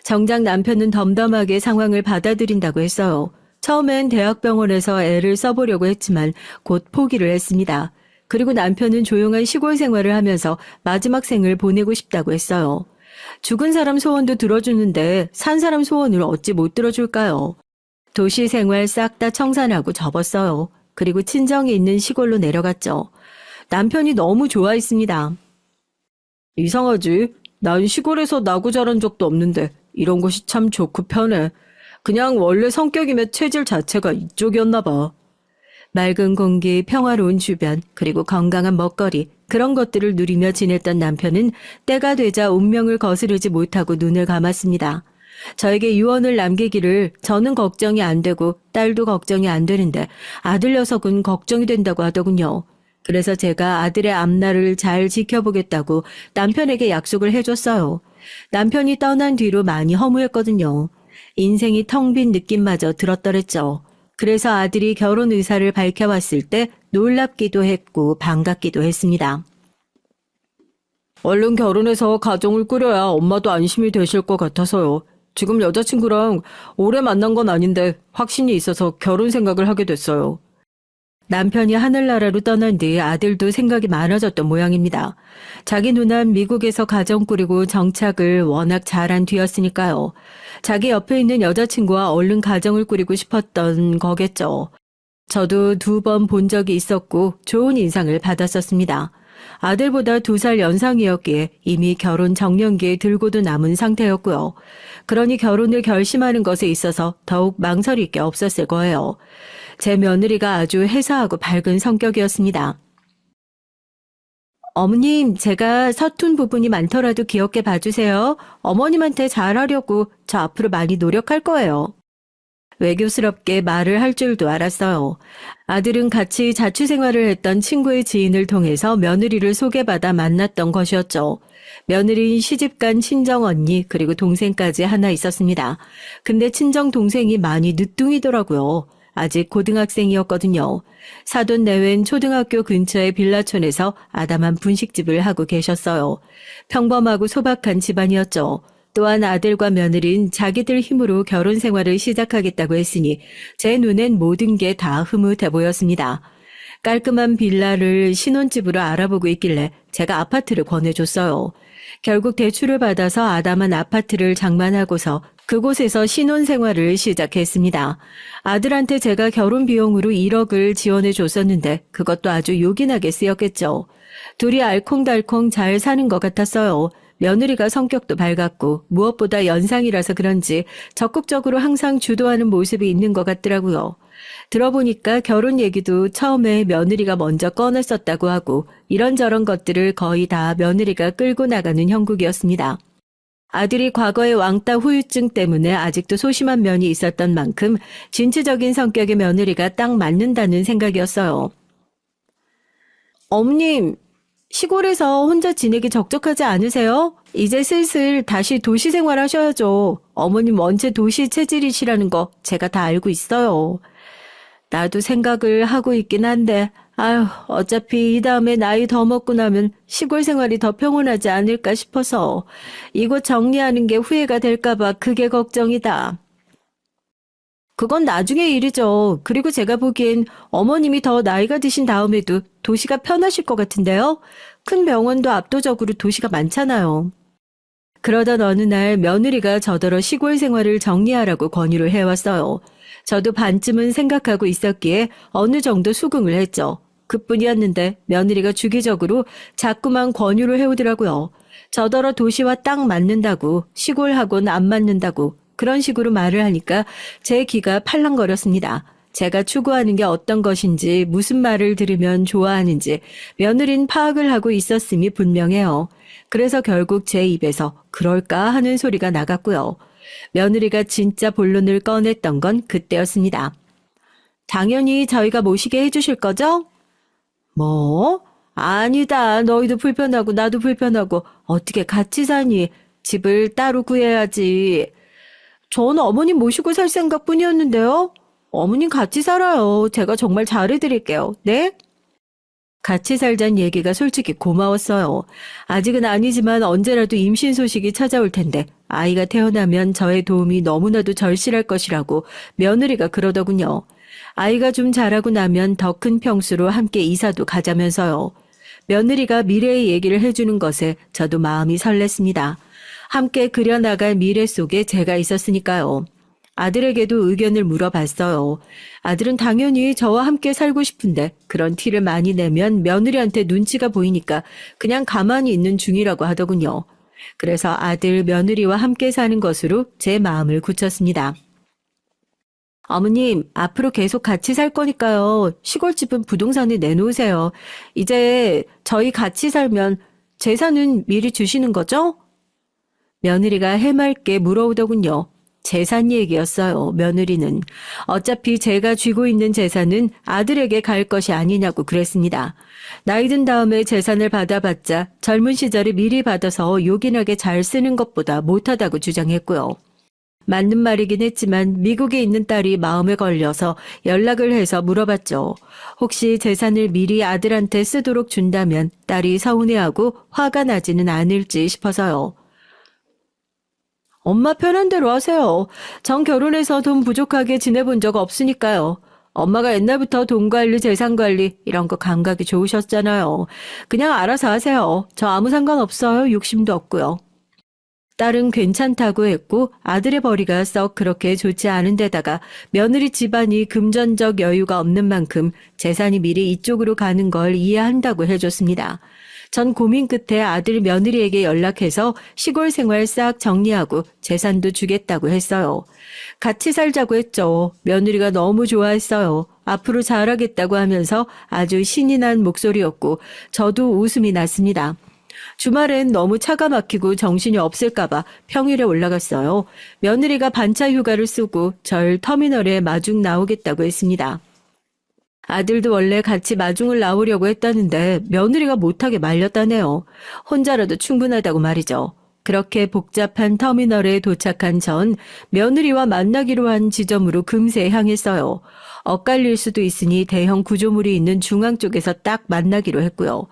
정작 남편은 덤덤하게 상황을 받아들인다고 했어요. 처음엔 대학병원에서 애를 써보려고 했지만 곧 포기를 했습니다. 그리고 남편은 조용한 시골 생활을 하면서 마지막 생을 보내고 싶다고 했어요. 죽은 사람 소원도 들어주는데 산 사람 소원을 어찌 못 들어줄까요? 도시 생활 싹 다 청산하고 접었어요. 그리고 친정이 있는 시골로 내려갔죠. 남편이 너무 좋아했습니다. 이상하지? 난 시골에서 나고 자란 적도 없는데 이런 곳이 참 좋고 편해. 그냥 원래 성격이며 체질 자체가 이쪽이었나 봐. 맑은 공기, 평화로운 주변, 그리고 건강한 먹거리, 그런 것들을 누리며 지냈던 남편은 때가 되자 운명을 거스르지 못하고 눈을 감았습니다. 저에게 유언을 남기기를 저는 걱정이 안 되고 딸도 걱정이 안 되는데 아들 녀석은 걱정이 된다고 하더군요. 그래서 제가 아들의 앞날을 잘 지켜보겠다고 남편에게 약속을 해줬어요. 남편이 떠난 뒤로 많이 허무했거든요. 인생이 텅 빈 느낌마저 들었더랬죠. 그래서 아들이 결혼 의사를 밝혀왔을 때 놀랍기도 했고 반갑기도 했습니다. 얼른 결혼해서 가정을 꾸려야 엄마도 안심이 되실 것 같아서요. 지금 여자친구랑 오래 만난 건 아닌데 확신이 있어서 결혼 생각을 하게 됐어요. 남편이 하늘나라로 떠난 뒤 아들도 생각이 많아졌던 모양입니다. 자기 누난 미국에서 가정 꾸리고 정착을 워낙 잘한 뒤였으니까요. 자기 옆에 있는 여자친구와 얼른 가정을 꾸리고 싶었던 거겠죠. 저도 2번 본 적이 있었고 좋은 인상을 받았었습니다. 아들보다 2살 연상이었기에 이미 결혼 정년기에 들고도 남은 상태였고요. 그러니 결혼을 결심하는 것에 있어서 더욱 망설일 게 없었을 거예요. 제 며느리가 아주 회사하고 밝은 성격이었습니다. 어머님, 제가 서툰 부분이 많더라도 귀엽게 봐주세요. 어머님한테 잘하려고 저 앞으로 많이 노력할 거예요. 외교스럽게 말을 할 줄도 알았어요. 아들은 같이 자취생활을 했던 친구의 지인을 통해서 며느리를 소개받아 만났던 것이었죠. 며느리인 시집간 친정언니 그리고 동생까지 하나 있었습니다. 근데 친정 동생이 많이 늦둥이더라고요. 아직 고등학생이었거든요. 사돈 내외는 초등학교 근처의 빌라촌에서 아담한 분식집을 하고 계셨어요. 평범하고 소박한 집안이었죠. 또한 아들과 며느리는 자기들 힘으로 결혼 생활을 시작하겠다고 했으니 제 눈엔 모든 게 다 흐뭇해 보였습니다. 깔끔한 빌라를 신혼집으로 알아보고 있길래 제가 아파트를 권해줬어요. 결국 대출을 받아서 아담한 아파트를 장만하고서 그곳에서 신혼생활을 시작했습니다. 아들한테 제가 결혼 비용으로 1억을 지원해 줬었는데 그것도 아주 요긴하게 쓰였겠죠. 둘이 알콩달콩 잘 사는 것 같았어요. 며느리가 성격도 밝았고 무엇보다 연상이라서 그런지 적극적으로 항상 주도하는 모습이 있는 것 같더라고요. 들어보니까 결혼 얘기도 처음에 며느리가 먼저 꺼냈었다고 하고 이런저런 것들을 거의 다 며느리가 끌고 나가는 형국이었습니다. 아들이 과거의 왕따 후유증 때문에 아직도 소심한 면이 있었던 만큼 진취적인 성격의 며느리가 딱 맞는다는 생각이었어요. 어머님, 시골에서 혼자 지내기 적적하지 않으세요? 이제 슬슬 다시 도시 생활 하셔야죠. 어머님 원체 도시 체질이시라는 거 제가 다 알고 있어요. 나도 생각을 하고 있긴 한데, 아휴, 어차피 이 다음에 나이 더 먹고 나면 시골 생활이 더 평온하지 않을까 싶어서 이곳 정리하는 게 후회가 될까봐 그게 걱정이다. 그건 나중의 일이죠. 그리고 제가 보기엔 어머님이 더 나이가 드신 다음에도 도시가 편하실 것 같은데요? 큰 병원도 압도적으로 도시가 많잖아요. 그러던 어느 날 며느리가 저더러 시골 생활을 정리하라고 권유를 해왔어요. 저도 반쯤은 생각하고 있었기에 어느 정도 수긍을 했죠. 그뿐이었는데 며느리가 주기적으로 자꾸만 권유를 해오더라고요. 저더러 도시와 딱 맞는다고, 시골하고는 안 맞는다고 그런 식으로 말을 하니까 제 귀가 팔랑거렸습니다. 제가 추구하는 게 어떤 것인지 무슨 말을 들으면 좋아하는지 며느린 파악을 하고 있었음이 분명해요. 그래서 결국 제 입에서 그럴까 하는 소리가 나갔고요. 며느리가 진짜 본론을 꺼냈던 건 그때였습니다. 당연히 저희가 모시게 해주실 거죠? 뭐? 아니다. 너희도 불편하고 나도 불편하고 어떻게 같이 사니? 집을 따로 구해야지. 저는 어머님 모시고 살 생각뿐이었는데요. 어머님 같이 살아요. 제가 정말 잘해드릴게요. 네? 같이 살자는 얘기가 솔직히 고마웠어요. 아직은 아니지만 언제라도 임신 소식이 찾아올 텐데 아이가 태어나면 저의 도움이 너무나도 절실할 것이라고 며느리가 그러더군요. 아이가 좀 자라고 나면 더 큰 평수로 함께 이사도 가자면서요. 며느리가 미래의 얘기를 해주는 것에 저도 마음이 설렜습니다. 함께 그려나갈 미래 속에 제가 있었으니까요. 아들에게도 의견을 물어봤어요. 아들은 당연히 저와 함께 살고 싶은데 그런 티를 많이 내면 며느리한테 눈치가 보이니까 그냥 가만히 있는 중이라고 하더군요. 그래서 아들 며느리와 함께 사는 것으로 제 마음을 굳혔습니다. 어머님, 앞으로 계속 같이 살 거니까요. 시골집은 부동산에 내놓으세요. 이제 저희 같이 살면 재산은 미리 주시는 거죠? 며느리가 해맑게 물어오더군요. 재산 얘기였어요, 며느리는. 어차피 제가 쥐고 있는 재산은 아들에게 갈 것이 아니냐고 그랬습니다. 나이 든 다음에 재산을 받아봤자 젊은 시절에 미리 받아서 요긴하게 잘 쓰는 것보다 못하다고 주장했고요. 맞는 말이긴 했지만 미국에 있는 딸이 마음에 걸려서 연락을 해서 물어봤죠. 혹시 재산을 미리 아들한테 쓰도록 준다면 딸이 서운해하고 화가 나지는 않을지 싶어서요. 엄마 편한 대로 하세요. 전 결혼해서 돈 부족하게 지내본 적 없으니까요. 엄마가 옛날부터 돈 관리, 재산 관리 이런 거 감각이 좋으셨잖아요. 그냥 알아서 하세요. 저 아무 상관없어요. 욕심도 없고요. 딸은 괜찮다고 했고 아들의 벌이가 썩 그렇게 좋지 않은 데다가 며느리 집안이 금전적 여유가 없는 만큼 재산이 미리 이쪽으로 가는 걸 이해한다고 해줬습니다. 전 고민 끝에 아들 며느리에게 연락해서 시골 생활 싹 정리하고 재산도 주겠다고 했어요. 같이 살자고 했죠. 며느리가 너무 좋아했어요. 앞으로 잘하겠다고 하면서 아주 신이 난 목소리였고 저도 웃음이 났습니다. 주말엔 너무 차가 막히고 정신이 없을까봐 평일에 올라갔어요. 며느리가 반차 휴가를 쓰고 절 터미널에 마중 나오겠다고 했습니다. 아들도 원래 같이 마중을 나오려고 했다는데 며느리가 못하게 말렸다네요. 혼자라도 충분하다고 말이죠. 그렇게 복잡한 터미널에 도착한 전 며느리와 만나기로 한 지점으로 금세 향했어요. 엇갈릴 수도 있으니 대형 구조물이 있는 중앙 쪽에서 딱 만나기로 했고요.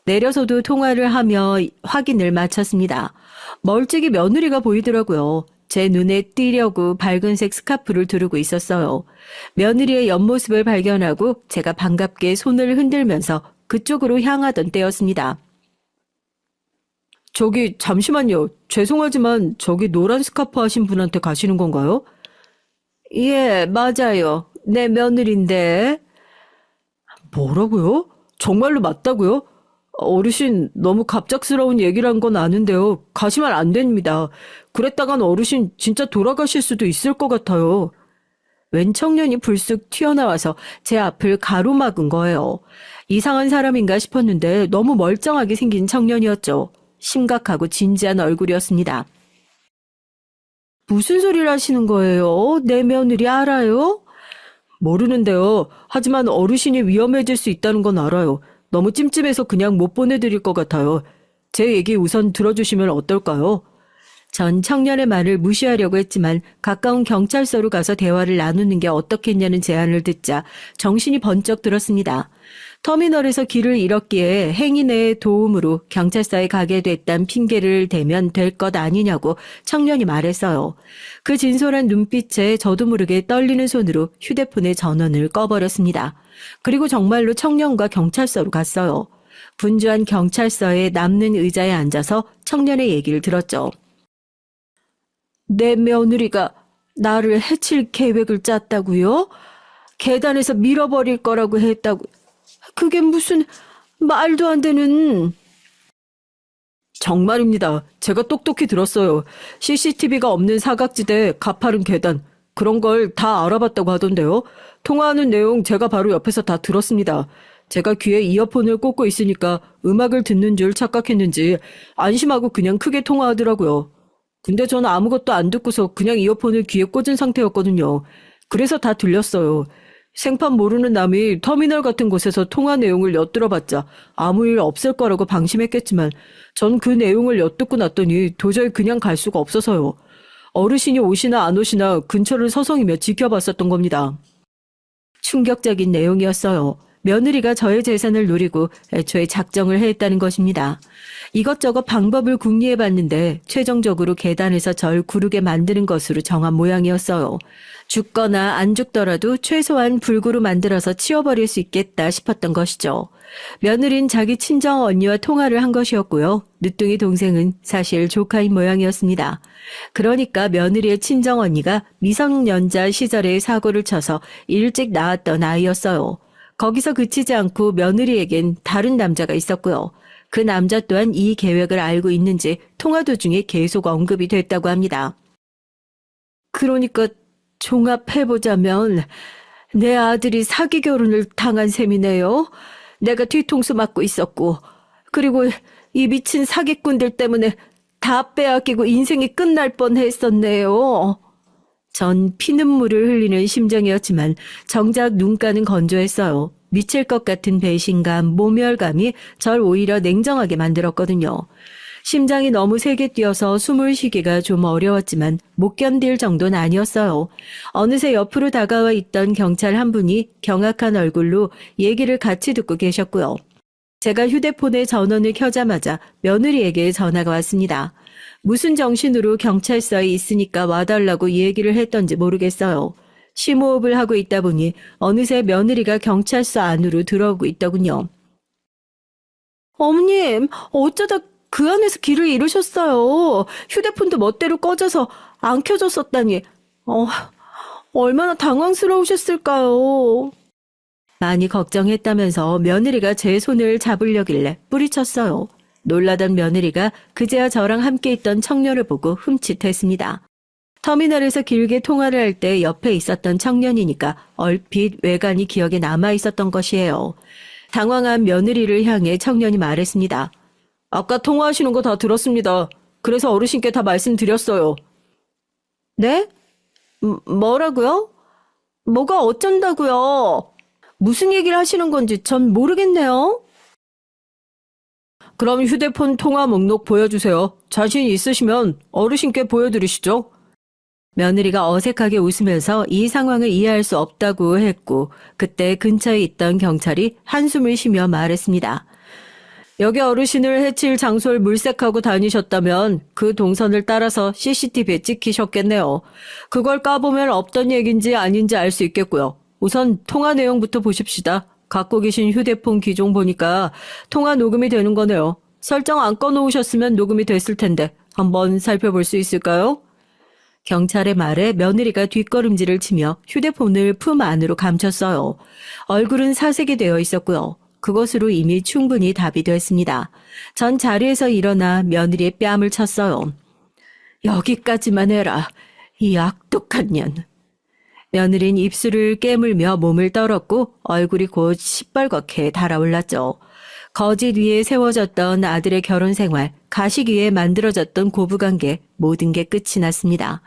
내려서도 통화를 하며 확인을 마쳤습니다. 멀찍이 며느리가 보이더라고요. 제 눈에 띄려고 밝은색 스카프를 두르고 있었어요. 며느리의 옆모습을 발견하고 제가 반갑게 손을 흔들면서 그쪽으로 향하던 때였습니다. 저기 잠시만요. 죄송하지만 저기 노란 스카프 하신 분한테 가시는 건가요? 예, 맞아요. 내 며느리인데. 뭐라고요? 정말로 맞다고요? 어르신 너무 갑작스러운 얘기를 한 건 아는데요. 가시면 안 됩니다. 그랬다간 어르신 진짜 돌아가실 수도 있을 것 같아요. 웬 청년이 불쑥 튀어나와서 제 앞을 가로막은 거예요. 이상한 사람인가 싶었는데 너무 멀쩡하게 생긴 청년이었죠. 심각하고 진지한 얼굴이었습니다. 무슨 소리를 하시는 거예요? 내 며느리 알아요? 모르는데요. 하지만 어르신이 위험해질 수 있다는 건 알아요. 너무 찜찜해서 그냥 못 보내드릴 것 같아요. 제 얘기 우선 들어주시면 어떨까요? 전 청년의 말을 무시하려고 했지만 가까운 경찰서로 가서 대화를 나누는 게 어떻겠냐는 제안을 듣자 정신이 번쩍 들었습니다. 터미널에서 길을 잃었기에 행인의 도움으로 경찰서에 가게 됐단 핑계를 대면 될 것 아니냐고 청년이 말했어요. 그 진솔한 눈빛에 저도 모르게 떨리는 손으로 휴대폰의 전원을 꺼버렸습니다. 그리고 정말로 청년과 경찰서로 갔어요. 분주한 경찰서에 남는 의자에 앉아서 청년의 얘기를 들었죠. 내 며느리가 나를 해칠 계획을 짰다고요? 계단에서 밀어버릴 거라고 했다고. 그게 무슨 말도 안 되는... 정말입니다. 제가 똑똑히 들었어요. CCTV가 없는 사각지대, 가파른 계단, 그런 걸 다 알아봤다고 하던데요. 통화하는 내용 제가 바로 옆에서 다 들었습니다. 제가 귀에 이어폰을 꽂고 있으니까 음악을 듣는 줄 착각했는지 안심하고 그냥 크게 통화하더라고요. 근데 저는 아무것도 안 듣고서 그냥 이어폰을 귀에 꽂은 상태였거든요. 그래서 다 들렸어요. 생판 모르는 남이 터미널 같은 곳에서 통화 내용을 엿들어봤자 아무 일 없을 거라고 방심했겠지만 전 그 내용을 엿듣고 났더니 도저히 그냥 갈 수가 없어서요. 어르신이 오시나 안 오시나 근처를 서성이며 지켜봤었던 겁니다. 충격적인 내용이었어요. 며느리가 저의 재산을 노리고 애초에 작정을 했다는 것입니다. 이것저것 방법을 궁리해봤는데 최종적으로 계단에서 절 구르게 만드는 것으로 정한 모양이었어요. 죽거나 안 죽더라도 최소한 불구로 만들어서 치워버릴 수 있겠다 싶었던 것이죠. 며느린 자기 친정 언니와 통화를 한 것이었고요. 늦둥이 동생은 사실 조카인 모양이었습니다. 그러니까 며느리의 친정 언니가 미성년자 시절에 사고를 쳐서 일찍 낳았던 아이였어요. 거기서 그치지 않고 며느리에겐 다른 남자가 있었고요. 그 남자 또한 이 계획을 알고 있는지 통화 도중에 계속 언급이 됐다고 합니다. 그러니까 종합해보자면 내 아들이 사기 결혼을 당한 셈이네요. 내가 뒤통수 맞고 있었고 그리고 이 미친 사기꾼들 때문에 다 빼앗기고 인생이 끝날 뻔했었네요. 전 피눈물을 흘리는 심정이었지만 정작 눈가는 건조했어요. 미칠 것 같은 배신감, 모멸감이 절 오히려 냉정하게 만들었거든요. 심장이 너무 세게 뛰어서 숨을 쉬기가 좀 어려웠지만 못 견딜 정도는 아니었어요. 어느새 옆으로 다가와 있던 경찰 한 분이 경악한 얼굴로 얘기를 같이 듣고 계셨고요. 제가 휴대폰에 전원을 켜자마자 며느리에게 전화가 왔습니다. 무슨 정신으로 경찰서에 있으니까 와달라고 얘기를 했던지 모르겠어요. 심호흡을 하고 있다 보니 어느새 며느리가 경찰서 안으로 들어오고 있더군요. 어머님, 어쩌다 그 안에서 길을 잃으셨어요. 휴대폰도 멋대로 꺼져서 안 켜졌었다니. 얼마나 당황스러우셨을까요. 많이 걱정했다면서 며느리가 제 손을 잡으려길래 뿌리쳤어요. 놀라던 며느리가 그제야 저랑 함께 있던 청년을 보고 흠칫했습니다. 터미널에서 길게 통화를 할 때 옆에 있었던 청년이니까 얼핏 외관이 기억에 남아 있었던 것이에요. 당황한 며느리를 향해 청년이 말했습니다. 아까 통화하시는 거 다 들었습니다. 그래서 어르신께 다 말씀드렸어요. 네? 뭐라고요? 뭐가 어쩐다고요? 무슨 얘기를 하시는 건지 전 모르겠네요. 그럼 휴대폰 통화 목록 보여주세요. 자신 있으시면 어르신께 보여드리시죠. 며느리가 어색하게 웃으면서 이 상황을 이해할 수 없다고 했고, 그때 근처에 있던 경찰이 한숨을 쉬며 말했습니다. 여기 어르신을 해칠 장소를 물색하고 다니셨다면 그 동선을 따라서 CCTV에 찍히셨겠네요. 그걸 까보면 없던 얘기인지 아닌지 알 수 있겠고요. 우선 통화 내용부터 보십시다. 갖고 계신 휴대폰 기종 보니까 통화 녹음이 되는 거네요. 설정 안 꺼놓으셨으면 녹음이 됐을 텐데 한번 살펴볼 수 있을까요? 경찰의 말에 며느리가 뒷걸음질을 치며 휴대폰을 품 안으로 감췄어요. 얼굴은 사색이 되어 있었고요. 그것으로 이미 충분히 답이 됐습니다. 전 자리에서 일어나 며느리의 뺨을 쳤어요. 여기까지만 해라. 이 악독한 년. 며느린 입술을 깨물며 몸을 떨었고 얼굴이 곧 시뻘겋게 달아올랐죠. 거짓 위에 세워졌던 아들의 결혼 생활, 가식 위에 만들어졌던 고부관계, 모든 게 끝이 났습니다.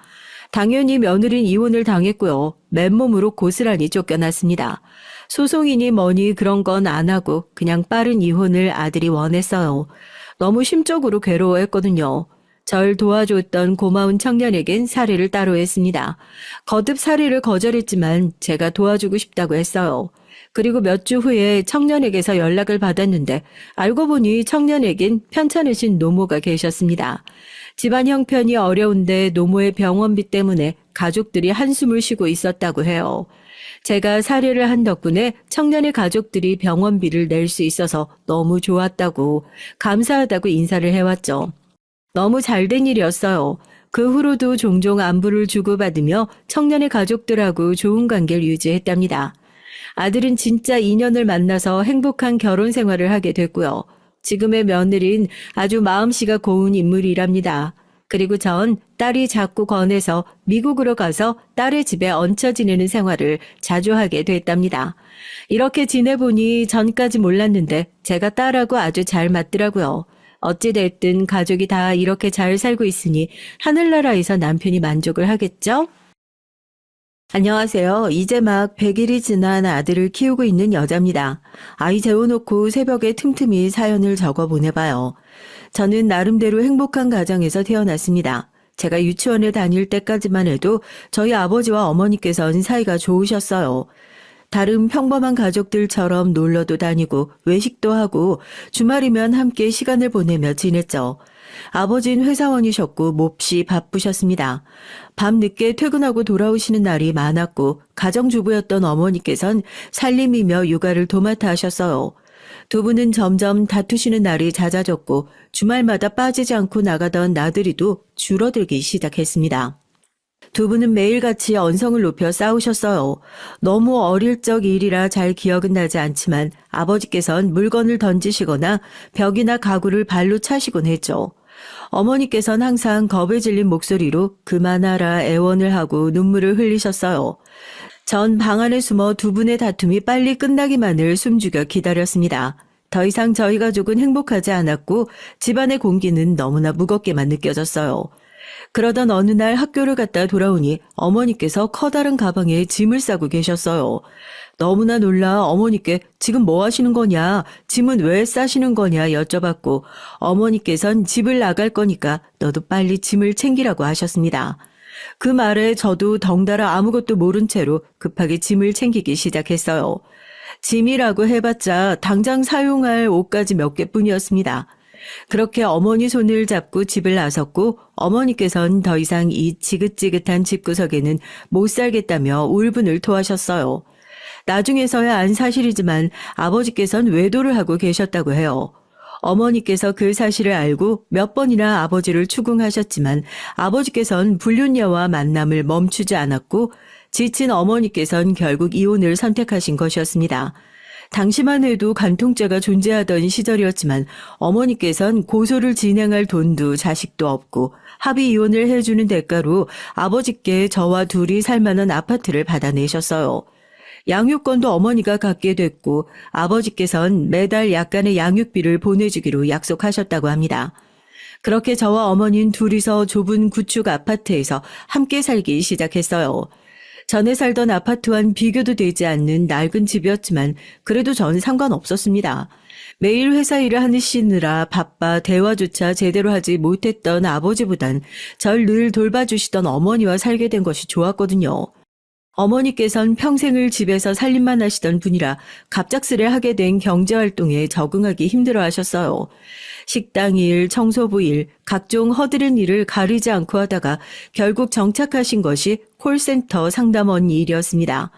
당연히 며느린 이혼을 당했고요. 맨몸으로 고스란히 쫓겨났습니다. 소송이니 뭐니 그런 건 안 하고 그냥 빠른 이혼을 아들이 원했어요. 너무 심적으로 괴로워했거든요. 절 도와줬던 고마운 청년에겐 사례를 따로 했습니다. 거듭 사례를 거절했지만 제가 도와주고 싶다고 했어요. 그리고 몇 주 후에 청년에게서 연락을 받았는데 알고 보니 청년에겐 편찮으신 노모가 계셨습니다. 집안 형편이 어려운데 노모의 병원비 때문에 가족들이 한숨을 쉬고 있었다고 해요. 제가 사례를 한 덕분에 청년의 가족들이 병원비를 낼 수 있어서 너무 좋았다고 감사하다고 인사를 해왔죠. 너무 잘된 일이었어요. 그 후로도 종종 안부를 주고받으며 청년의 가족들하고 좋은 관계를 유지했답니다. 아들은 진짜 인연을 만나서 행복한 결혼 생활을 하게 됐고요. 지금의 며느린 아주 마음씨가 고운 인물이랍니다. 그리고 전 딸이 자꾸 권해서 미국으로 가서 딸의 집에 얹혀 지내는 생활을 자주 하게 됐답니다. 이렇게 지내보니 전까지 몰랐는데 제가 딸하고 아주 잘 맞더라고요. 어찌됐든 가족이 다 이렇게 잘 살고 있으니 하늘나라에서 남편이 만족을 하겠죠? 안녕하세요. 이제 막 100일이 지난 아들을 키우고 있는 여자입니다. 아이 재워놓고 새벽에 틈틈이 사연을 적어 보내봐요. 저는 나름대로 행복한 가정에서 태어났습니다. 제가 유치원에 다닐 때까지만 해도 저희 아버지와 어머니께서는 사이가 좋으셨어요. 다른 평범한 가족들처럼 놀러도 다니고 외식도 하고 주말이면 함께 시간을 보내며 지냈죠. 아버지는 회사원이셨고 몹시 바쁘셨습니다. 밤늦게 퇴근하고 돌아오시는 날이 많았고 가정주부였던 어머니께선 살림이며 육아를 도맡아 하셨어요. 두 분은 점점 다투시는 날이 잦아졌고 주말마다 빠지지 않고 나가던 나들이도 줄어들기 시작했습니다. 두 분은 매일같이 언성을 높여 싸우셨어요. 너무 어릴 적 일이라 잘 기억은 나지 않지만 아버지께선 물건을 던지시거나 벽이나 가구를 발로 차시곤 했죠. 어머니께서는 항상 겁에 질린 목소리로 그만하라 애원을 하고 눈물을 흘리셨어요. 전 방 안에 숨어 두 분의 다툼이 빨리 끝나기만을 숨죽여 기다렸습니다. 더 이상 저희 가족은 행복하지 않았고 집안의 공기는 너무나 무겁게만 느껴졌어요. 그러던 어느 날 학교를 갔다 돌아오니 어머니께서 커다란 가방에 짐을 싸고 계셨어요. 너무나 놀라 어머니께 지금 뭐 하시는 거냐, 짐은 왜 싸시는 거냐 여쭤봤고 어머니께선 집을 나갈 거니까 너도 빨리 짐을 챙기라고 하셨습니다. 그 말에 저도 덩달아 아무것도 모른 채로 급하게 짐을 챙기기 시작했어요. 짐이라고 해봤자 당장 사용할 옷까지 몇 개뿐이었습니다. 그렇게 어머니 손을 잡고 집을 나섰고 어머니께선 더 이상 이 지긋지긋한 집구석에는 못 살겠다며 울분을 토하셨어요. 나중에서야 안 사실이지만 아버지께선 외도를 하고 계셨다고 해요. 어머니께서 그 사실을 알고 몇 번이나 아버지를 추궁하셨지만 아버지께선 불륜녀와 만남을 멈추지 않았고 지친 어머니께선 결국 이혼을 선택하신 것이었습니다. 당시만 해도 간통죄가 존재하던 시절이었지만 어머니께선 고소를 진행할 돈도 자식도 없고 합의 이혼을 해주는 대가로 아버지께 저와 둘이 살 만한 아파트를 받아내셨어요. 양육권도 어머니가 갖게 됐고 아버지께선 매달 약간의 양육비를 보내주기로 약속하셨다고 합니다. 그렇게 저와 어머니는 둘이서 좁은 구축 아파트에서 함께 살기 시작했어요. 전에 살던 아파트와는 비교도 되지 않는 낡은 집이었지만 그래도 전 상관없었습니다. 매일 회사 일을 하시느라 바빠 대화조차 제대로 하지 못했던 아버지보단 절 늘 돌봐주시던 어머니와 살게 된 것이 좋았거든요. 어머니께선 평생을 집에서 살림만 하시던 분이라 갑작스레 하게 된 경제활동에 적응하기 힘들어 하셨어요. 식당 일, 청소부 일, 각종 허드렛 일을 가리지 않고 하다가 결국 정착하신 것이 콜센터 상담원 일이었습니다.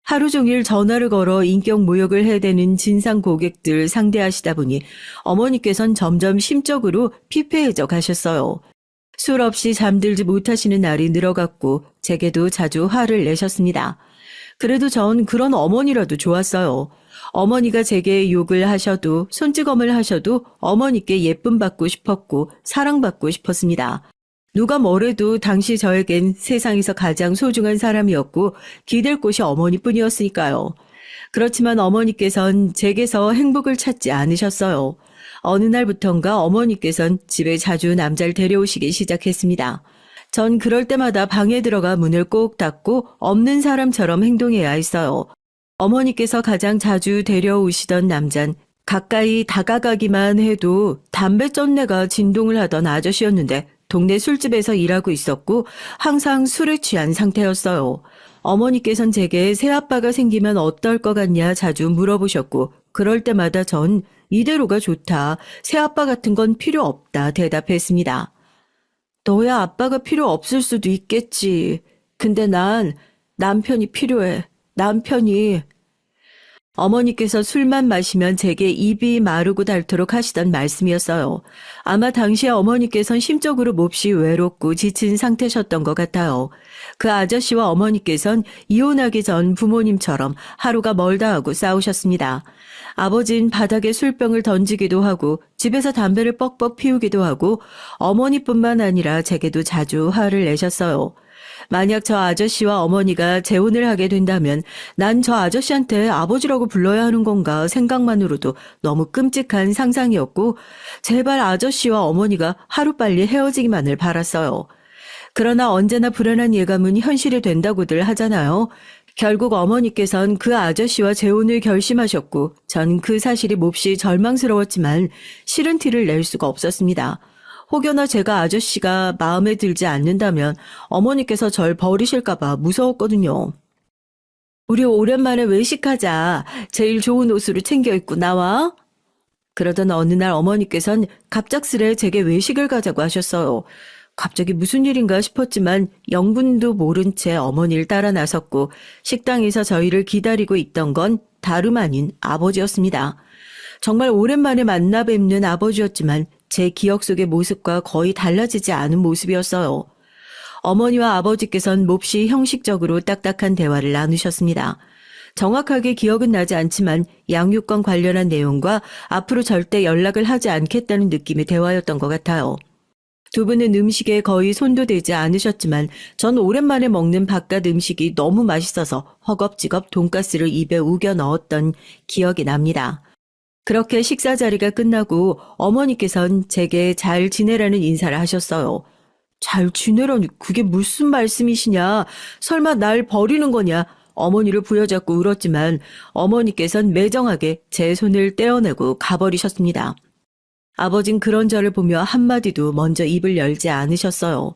하루 종일 전화를 걸어 인격 모욕을 해대는 진상 고객들 상대하시다 보니 어머니께선 점점 심적으로 피폐해져 가셨어요. 술 없이 잠들지 못하시는 날이 늘어갔고 제게도 자주 화를 내셨습니다. 그래도 전 그런 어머니라도 좋았어요. 어머니가 제게 욕을 하셔도 손찌검을 하셔도 어머니께 예쁨 받고 싶었고 사랑받고 싶었습니다. 누가 뭐래도 당시 저에겐 세상에서 가장 소중한 사람이었고 기댈 곳이 어머니뿐이었으니까요. 그렇지만 어머니께선 제게서 행복을 찾지 않으셨어요. 어느 날부턴가 어머니께선 집에 자주 남자를 데려오시기 시작했습니다. 전 그럴 때마다 방에 들어가 문을 꼭 닫고 없는 사람처럼 행동해야 했어요. 어머니께서 가장 자주 데려오시던 남잔 가까이 다가가기만 해도 담배 쩐내가 진동을 하던 아저씨였는데 동네 술집에서 일하고 있었고 항상 술에 취한 상태였어요. 어머니께선 제게 새아빠가 생기면 어떨 것 같냐 자주 물어보셨고 그럴 때마다 전 이대로가 좋다, 새아빠 같은 건 필요 없다 대답했습니다. 너야 아빠가 필요 없을 수도 있겠지. 근데 난 남편이 필요해. 남편이. 어머니께서 술만 마시면 제게 입이 마르고 닳도록 하시던 말씀이었어요. 아마 당시에 어머니께선 심적으로 몹시 외롭고 지친 상태셨던 것 같아요. 그 아저씨와 어머니께선 이혼하기 전 부모님처럼 하루가 멀다 하고 싸우셨습니다. 아버진 바닥에 술병을 던지기도 하고 집에서 담배를 뻑뻑 피우기도 하고 어머니뿐만 아니라 제게도 자주 화를 내셨어요. 만약 저 아저씨와 어머니가 재혼을 하게 된다면 난 저 아저씨한테 아버지라고 불러야 하는 건가 생각만으로도 너무 끔찍한 상상이었고 제발 아저씨와 어머니가 하루빨리 헤어지기만을 바랐어요. 그러나 언제나 불안한 예감은 현실이 된다고들 하잖아요. 결국 어머니께선 그 아저씨와 재혼을 결심하셨고 전 그 사실이 몹시 절망스러웠지만 싫은 티를 낼 수가 없었습니다. 혹여나 제가 아저씨가 마음에 들지 않는다면 어머니께서 절 버리실까봐 무서웠거든요. 우리 오랜만에 외식하자. 제일 좋은 옷으로 챙겨 입고 나와. 그러던 어느 날 어머니께선 갑작스레 제게 외식을 가자고 하셨어요. 갑자기 무슨 일인가 싶었지만 영분도 모른 채 어머니를 따라 나섰고 식당에서 저희를 기다리고 있던 건 다름 아닌 아버지였습니다. 정말 오랜만에 만나 뵙는 아버지였지만 제 기억 속의 모습과 거의 달라지지 않은 모습이었어요. 어머니와 아버지께서는 몹시 형식적으로 딱딱한 대화를 나누셨습니다. 정확하게 기억은 나지 않지만 양육권 관련한 내용과 앞으로 절대 연락을 하지 않겠다는 느낌의 대화였던 것 같아요. 두 분은 음식에 거의 손도 대지 않으셨지만 전 오랜만에 먹는 바깥 음식이 너무 맛있어서 허겁지겁 돈가스를 입에 우겨 넣었던 기억이 납니다. 그렇게 식사 자리가 끝나고 어머니께선 제게 잘 지내라는 인사를 하셨어요. 잘 지내라니 그게 무슨 말씀이시냐? 설마 날 버리는 거냐? 어머니를 부여잡고 울었지만 어머니께선 매정하게 제 손을 떼어내고 가버리셨습니다. 아버진 그런 저를 보며 한마디도 먼저 입을 열지 않으셨어요.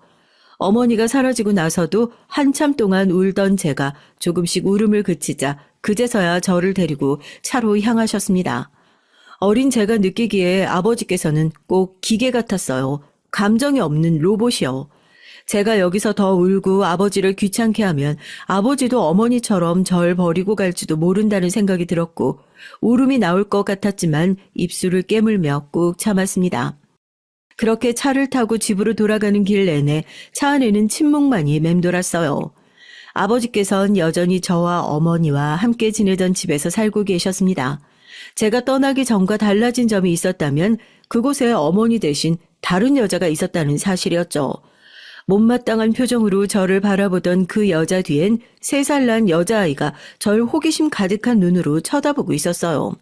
어머니가 사라지고 나서도 한참 동안 울던 제가 조금씩 울음을 그치자 그제서야 저를 데리고 차로 향하셨습니다. 어린 제가 느끼기에 아버지께서는 꼭 기계 같았어요. 감정이 없는 로봇이요. 제가 여기서 더 울고 아버지를 귀찮게 하면 아버지도 어머니처럼 절 버리고 갈지도 모른다는 생각이 들었고 울음이 나올 것 같았지만 입술을 깨물며 꾹 참았습니다. 그렇게 차를 타고 집으로 돌아가는 길 내내 차 안에는 침묵만이 맴돌았어요. 아버지께서는 여전히 저와 어머니와 함께 지내던 집에서 살고 계셨습니다. 제가 떠나기 전과 달라진 점이 있었다면 그곳에 어머니 대신 다른 여자가 있었다는 사실이었죠. 못마땅한 표정으로 저를 바라보던 그 여자 뒤엔 3살 난 여자아이가 절 호기심 가득한 눈으로 쳐다보고 있었어요.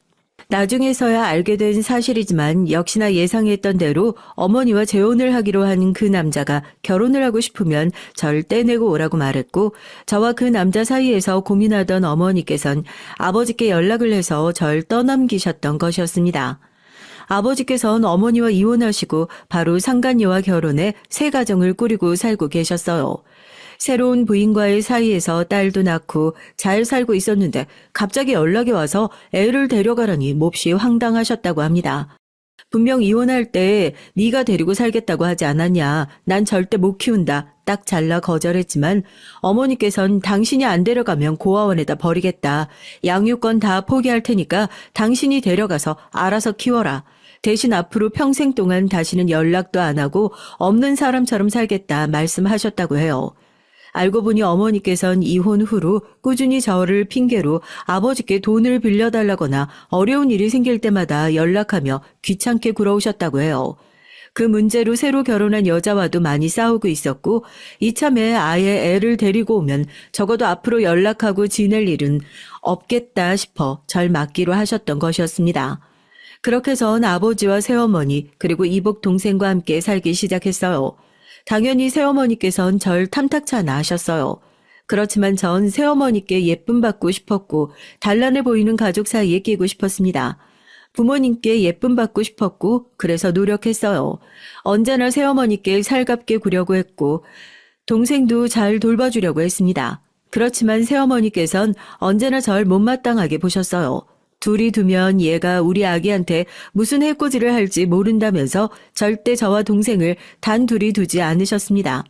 나중에서야 알게 된 사실이지만 역시나 예상했던 대로 어머니와 재혼을 하기로 한 그 남자가 결혼을 하고 싶으면 절 떼내고 오라고 말했고, 저와 그 남자 사이에서 고민하던 어머니께선 아버지께 연락을 해서 절 떠넘기셨던 것이었습니다. 아버지께선 어머니와 이혼하시고 바로 상간녀와 결혼해 새 가정을 꾸리고 살고 계셨어요. 새로운 부인과의 사이에서 딸도 낳고 잘 살고 있었는데 갑자기 연락이 와서 애를 데려가라니 몹시 황당하셨다고 합니다. 분명 이혼할 때 네가 데리고 살겠다고 하지 않았냐. 난 절대 못 키운다. 딱 잘라 거절했지만 어머니께선 당신이 안 데려가면 고아원에다 버리겠다. 양육권 다 포기할 테니까 당신이 데려가서 알아서 키워라. 대신 앞으로 평생 동안 다시는 연락도 안 하고 없는 사람처럼 살겠다 말씀하셨다고 해요. 알고 보니 어머니께선 이혼 후로 꾸준히 저를 핑계로 아버지께 돈을 빌려달라거나 어려운 일이 생길 때마다 연락하며 귀찮게 굴어오셨다고 해요. 그 문제로 새로 결혼한 여자와도 많이 싸우고 있었고 이참에 아예 애를 데리고 오면 적어도 앞으로 연락하고 지낼 일은 없겠다 싶어 절 맡기로 하셨던 것이었습니다. 그렇게 해선 아버지와 새어머니 그리고 이복 동생과 함께 살기 시작했어요. 당연히 새어머니께선 절 탐탁치 않아 하셨어요. 그렇지만 전 새어머니께 예쁨 받고 싶었고 단란해 보이는 가족 사이에 끼고 싶었습니다. 부모님께 예쁨 받고 싶었고 그래서 노력했어요. 언제나 새어머니께 살갑게 구려고 했고 동생도 잘 돌봐주려고 했습니다. 그렇지만 새어머니께선 언제나 절 못마땅하게 보셨어요. 둘이 두면 얘가 우리 아기한테 무슨 해코지를 할지 모른다면서 절대 저와 동생을 단 둘이 두지 않으셨습니다.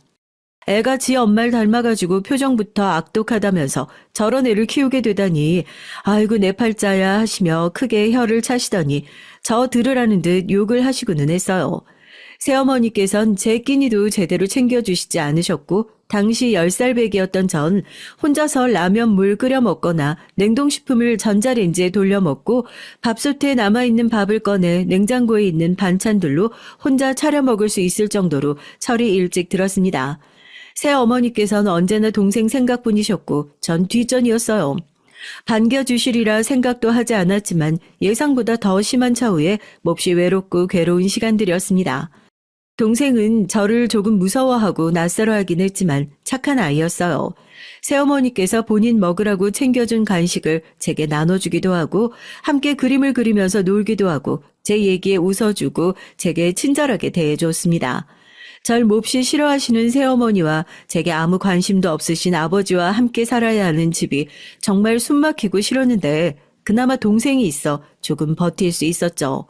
애가 지 엄마를 닮아가지고 표정부터 악독하다면서 저런 애를 키우게 되다니 아이고 내 팔자야 하시며 크게 혀를 차시더니 저 들으라는 듯 욕을 하시고는 했어요. 새어머니께선 제 끼니도 제대로 챙겨주시지 않으셨고 당시 10살 배기였던 전 혼자서 라면 물 끓여 먹거나 냉동식품을 전자레인지에 돌려 먹고 밥솥에 남아있는 밥을 꺼내 냉장고에 있는 반찬들로 혼자 차려 먹을 수 있을 정도로 철이 일찍 들었습니다. 새어머니께서는 언제나 동생 생각뿐이셨고 전 뒷전이었어요. 반겨주시리라 생각도 하지 않았지만 예상보다 더 심한 차후에 몹시 외롭고 괴로운 시간들이었습니다. 동생은 저를 조금 무서워하고 낯설어하긴 했지만 착한 아이였어요. 새어머니께서 본인 먹으라고 챙겨준 간식을 제게 나눠주기도 하고 함께 그림을 그리면서 놀기도 하고 제 얘기에 웃어주고 제게 친절하게 대해줬습니다. 절 몹시 싫어하시는 새어머니와 제게 아무 관심도 없으신 아버지와 함께 살아야 하는 집이 정말 숨막히고 싫었는데 그나마 동생이 있어 조금 버틸 수 있었죠.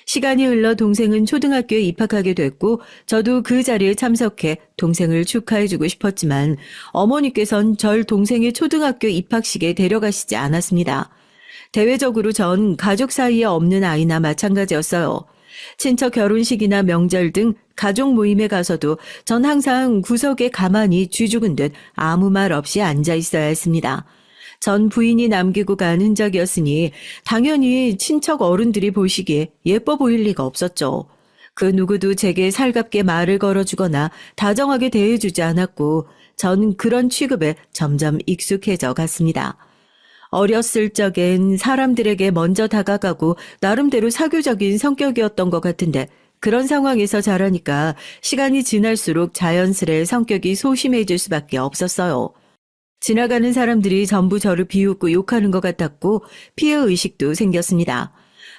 시간이 흘러 동생은 초등학교에 입학하게 됐고 저도 그 자리에 참석해 동생을 축하해주고 싶었지만 어머니께선 절 동생의 초등학교 입학식에 데려가시지 않았습니다. 대외적으로 전 가족 사이에 없는 아이나 마찬가지였어요. 친척 결혼식이나 명절 등 가족 모임에 가서도 전 항상 구석에 가만히 쥐죽은 듯 아무 말 없이 앉아 있어야 했습니다. 전 부인이 남기고 간 흔적이었으니 당연히 친척 어른들이 보시기에 예뻐 보일 리가 없었죠. 그 누구도 제게 살갑게 말을 걸어주거나 다정하게 대해주지 않았고 전 그런 취급에 점점 익숙해져 갔습니다. 어렸을 적엔 사람들에게 먼저 다가가고 나름대로 사교적인 성격이었던 것 같은데 그런 상황에서 자라니까 시간이 지날수록 자연스레 성격이 소심해질 수밖에 없었어요. 지나가는 사람들이 전부 저를 비웃고 욕하는 것 같았고 피해의식도 생겼습니다.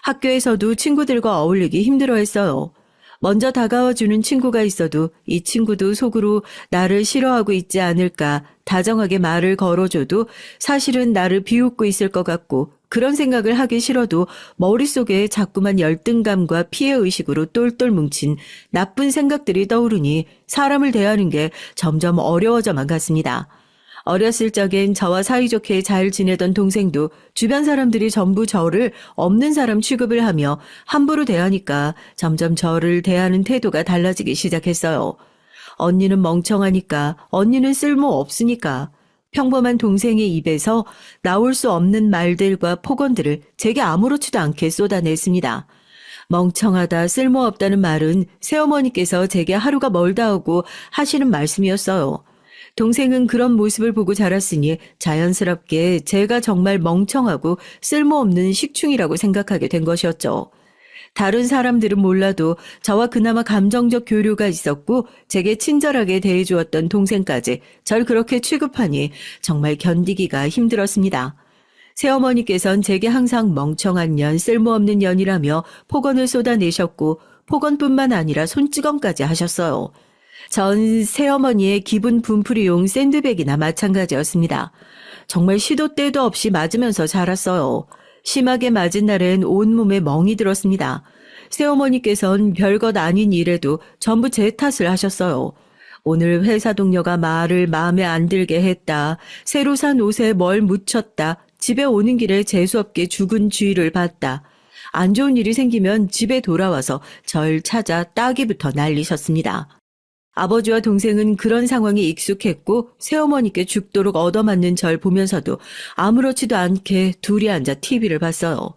학교에서도 친구들과 어울리기 힘들어했어요. 먼저 다가와주는 친구가 있어도 이 친구도 속으로 나를 싫어하고 있지 않을까 다정하게 말을 걸어줘도 사실은 나를 비웃고 있을 것 같고 그런 생각을 하기 싫어도 머릿속에 자꾸만 열등감과 피해의식으로 똘똘 뭉친 나쁜 생각들이 떠오르니 사람을 대하는 게 점점 어려워져만 갔습니다. 어렸을 적엔 저와 사이좋게 잘 지내던 동생도 주변 사람들이 전부 저를 없는 사람 취급을 하며 함부로 대하니까 점점 저를 대하는 태도가 달라지기 시작했어요. 언니는 멍청하니까, 언니는 쓸모 없으니까. 평범한 동생의 입에서 나올 수 없는 말들과 폭언들을 제게 아무렇지도 않게 쏟아냈습니다. 멍청하다, 쓸모없다는 말은 새어머니께서 제게 하루가 멀다 하고 하시는 말씀이었어요. 동생은 그런 모습을 보고 자랐으니 자연스럽게 제가 정말 멍청하고 쓸모없는 식충이라고 생각하게 된 것이었죠. 다른 사람들은 몰라도 저와 그나마 감정적 교류가 있었고 제게 친절하게 대해주었던 동생까지 절 그렇게 취급하니 정말 견디기가 힘들었습니다. 새어머니께선 제게 항상 멍청한 년, 쓸모없는 년이라며 폭언을 쏟아내셨고 폭언뿐만 아니라 손찌검까지 하셨어요. 전 새어머니의 기분 분풀이용 샌드백이나 마찬가지였습니다. 정말 시도 때도 없이 맞으면서 자랐어요. 심하게 맞은 날엔 온몸에 멍이 들었습니다. 새어머니께선 별것 아닌 일에도 전부 제 탓을 하셨어요. 오늘 회사 동료가 말을 마음에 안 들게 했다. 새로 산 옷에 뭘 묻혔다. 집에 오는 길에 재수없게 죽은 쥐를 봤다. 안 좋은 일이 생기면 집에 돌아와서 절 찾아 따기부터 날리셨습니다. 아버지와 동생은 그런 상황에 익숙했고 새어머니께 죽도록 얻어맞는 절 보면서도 아무렇지도 않게 둘이 앉아 TV를 봤어요.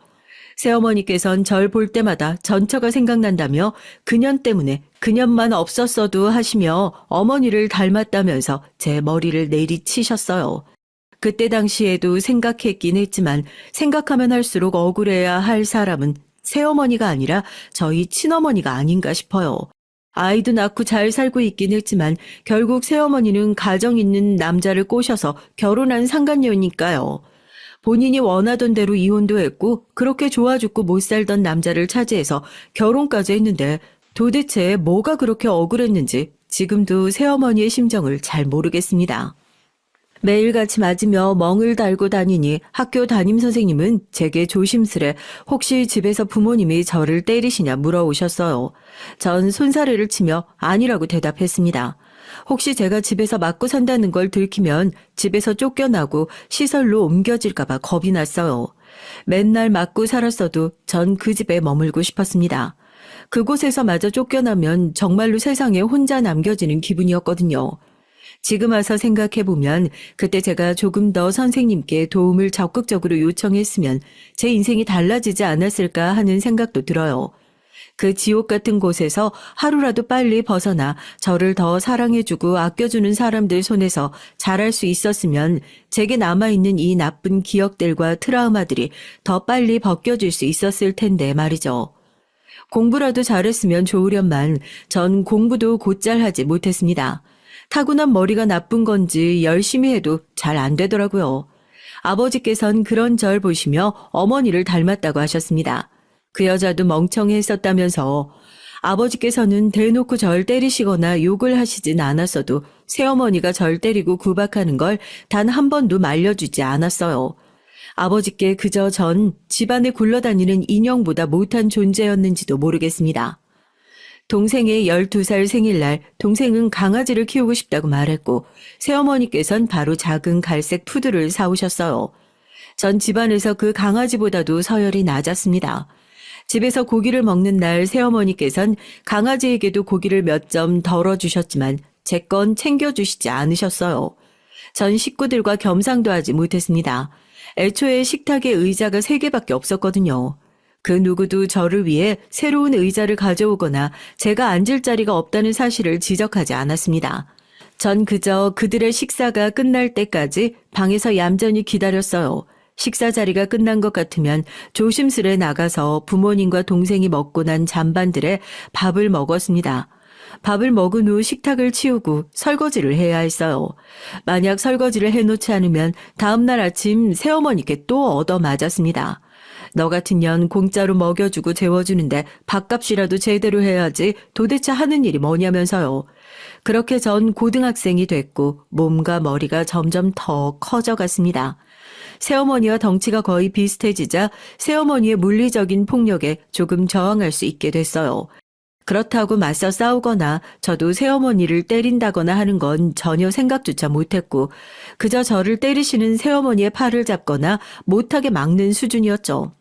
새어머니께선 절 볼 때마다 전처가 생각난다며 그년 때문에 그년만 없었어도 하시며 어머니를 닮았다면서 제 머리를 내리치셨어요. 그때 당시에도 생각했긴 했지만 생각하면 할수록 억울해야 할 사람은 새어머니가 아니라 저희 친어머니가 아닌가 싶어요. 아이도 낳고 잘 살고 있긴 했지만 결국 새어머니는 가정 있는 남자를 꼬셔서 결혼한 상간녀니까요. 본인이 원하던 대로 이혼도 했고 그렇게 좋아 죽고 못 살던 남자를 차지해서 결혼까지 했는데 도대체 뭐가 그렇게 억울했는지 지금도 새어머니의 심정을 잘 모르겠습니다. 매일같이 맞으며 멍을 달고 다니니 학교 담임선생님은 제게 조심스레 혹시 집에서 부모님이 저를 때리시냐 물어오셨어요. 전 손사래를 치며 아니라고 대답했습니다. 혹시 제가 집에서 맞고 산다는 걸 들키면 집에서 쫓겨나고 시설로 옮겨질까 봐 겁이 났어요. 맨날 맞고 살았어도 전 그 집에 머물고 싶었습니다. 그곳에서 마저 쫓겨나면 정말로 세상에 혼자 남겨지는 기분이었거든요. 지금 와서 생각해보면 그때 제가 조금 더 선생님께 도움을 적극적으로 요청했으면 제 인생이 달라지지 않았을까 하는 생각도 들어요. 그 지옥 같은 곳에서 하루라도 빨리 벗어나 저를 더 사랑해주고 아껴주는 사람들 손에서 자랄 수 있었으면 제게 남아있는 이 나쁜 기억들과 트라우마들이 더 빨리 벗겨질 수 있었을 텐데 말이죠. 공부라도 잘했으면 좋으련만 전 공부도 곧잘 하지 못했습니다. 타고난 머리가 나쁜 건지 열심히 해도 잘 안 되더라고요. 아버지께선 그런 절 보시며 어머니를 닮았다고 하셨습니다. 그 여자도 멍청했었다면서 아버지께서는 대놓고 절 때리시거나 욕을 하시진 않았어도 새어머니가 절 때리고 구박하는 걸 단 한 번도 말려주지 않았어요. 아버지께 그저 전 집안에 굴러다니는 인형보다 못한 존재였는지도 모르겠습니다. 동생의 12살 생일날 동생은 강아지를 키우고 싶다고 말했고 새어머니께선 바로 작은 갈색 푸드를 사오셨어요. 전 집안에서 그 강아지보다도 서열이 낮았습니다. 집에서 고기를 먹는 날 새어머니께선 강아지에게도 고기를 몇 점 덜어주셨지만 제 건 챙겨주시지 않으셨어요. 전 식구들과 겸상도 하지 못했습니다. 애초에 식탁에 의자가 3개밖에 없었거든요. 그 누구도 저를 위해 새로운 의자를 가져오거나 제가 앉을 자리가 없다는 사실을 지적하지 않았습니다. 전 그저 그들의 식사가 끝날 때까지 방에서 얌전히 기다렸어요. 식사 자리가 끝난 것 같으면 조심스레 나가서 부모님과 동생이 먹고 난 잔반들에 밥을 먹었습니다. 밥을 먹은 후 식탁을 치우고 설거지를 해야 했어요. 만약 설거지를 해놓지 않으면 다음날 아침 새어머니께 또 얻어맞았습니다. 너 같은 년 공짜로 먹여주고 재워주는데 밥값이라도 제대로 해야지 도대체 하는 일이 뭐냐면서요. 그렇게 전 고등학생이 됐고 몸과 머리가 점점 더 커져갔습니다. 새어머니와 덩치가 거의 비슷해지자 새어머니의 물리적인 폭력에 조금 저항할 수 있게 됐어요. 그렇다고 맞서 싸우거나 저도 새어머니를 때린다거나 하는 건 전혀 생각조차 못했고 그저 저를 때리시는 새어머니의 팔을 잡거나 못하게 막는 수준이었죠.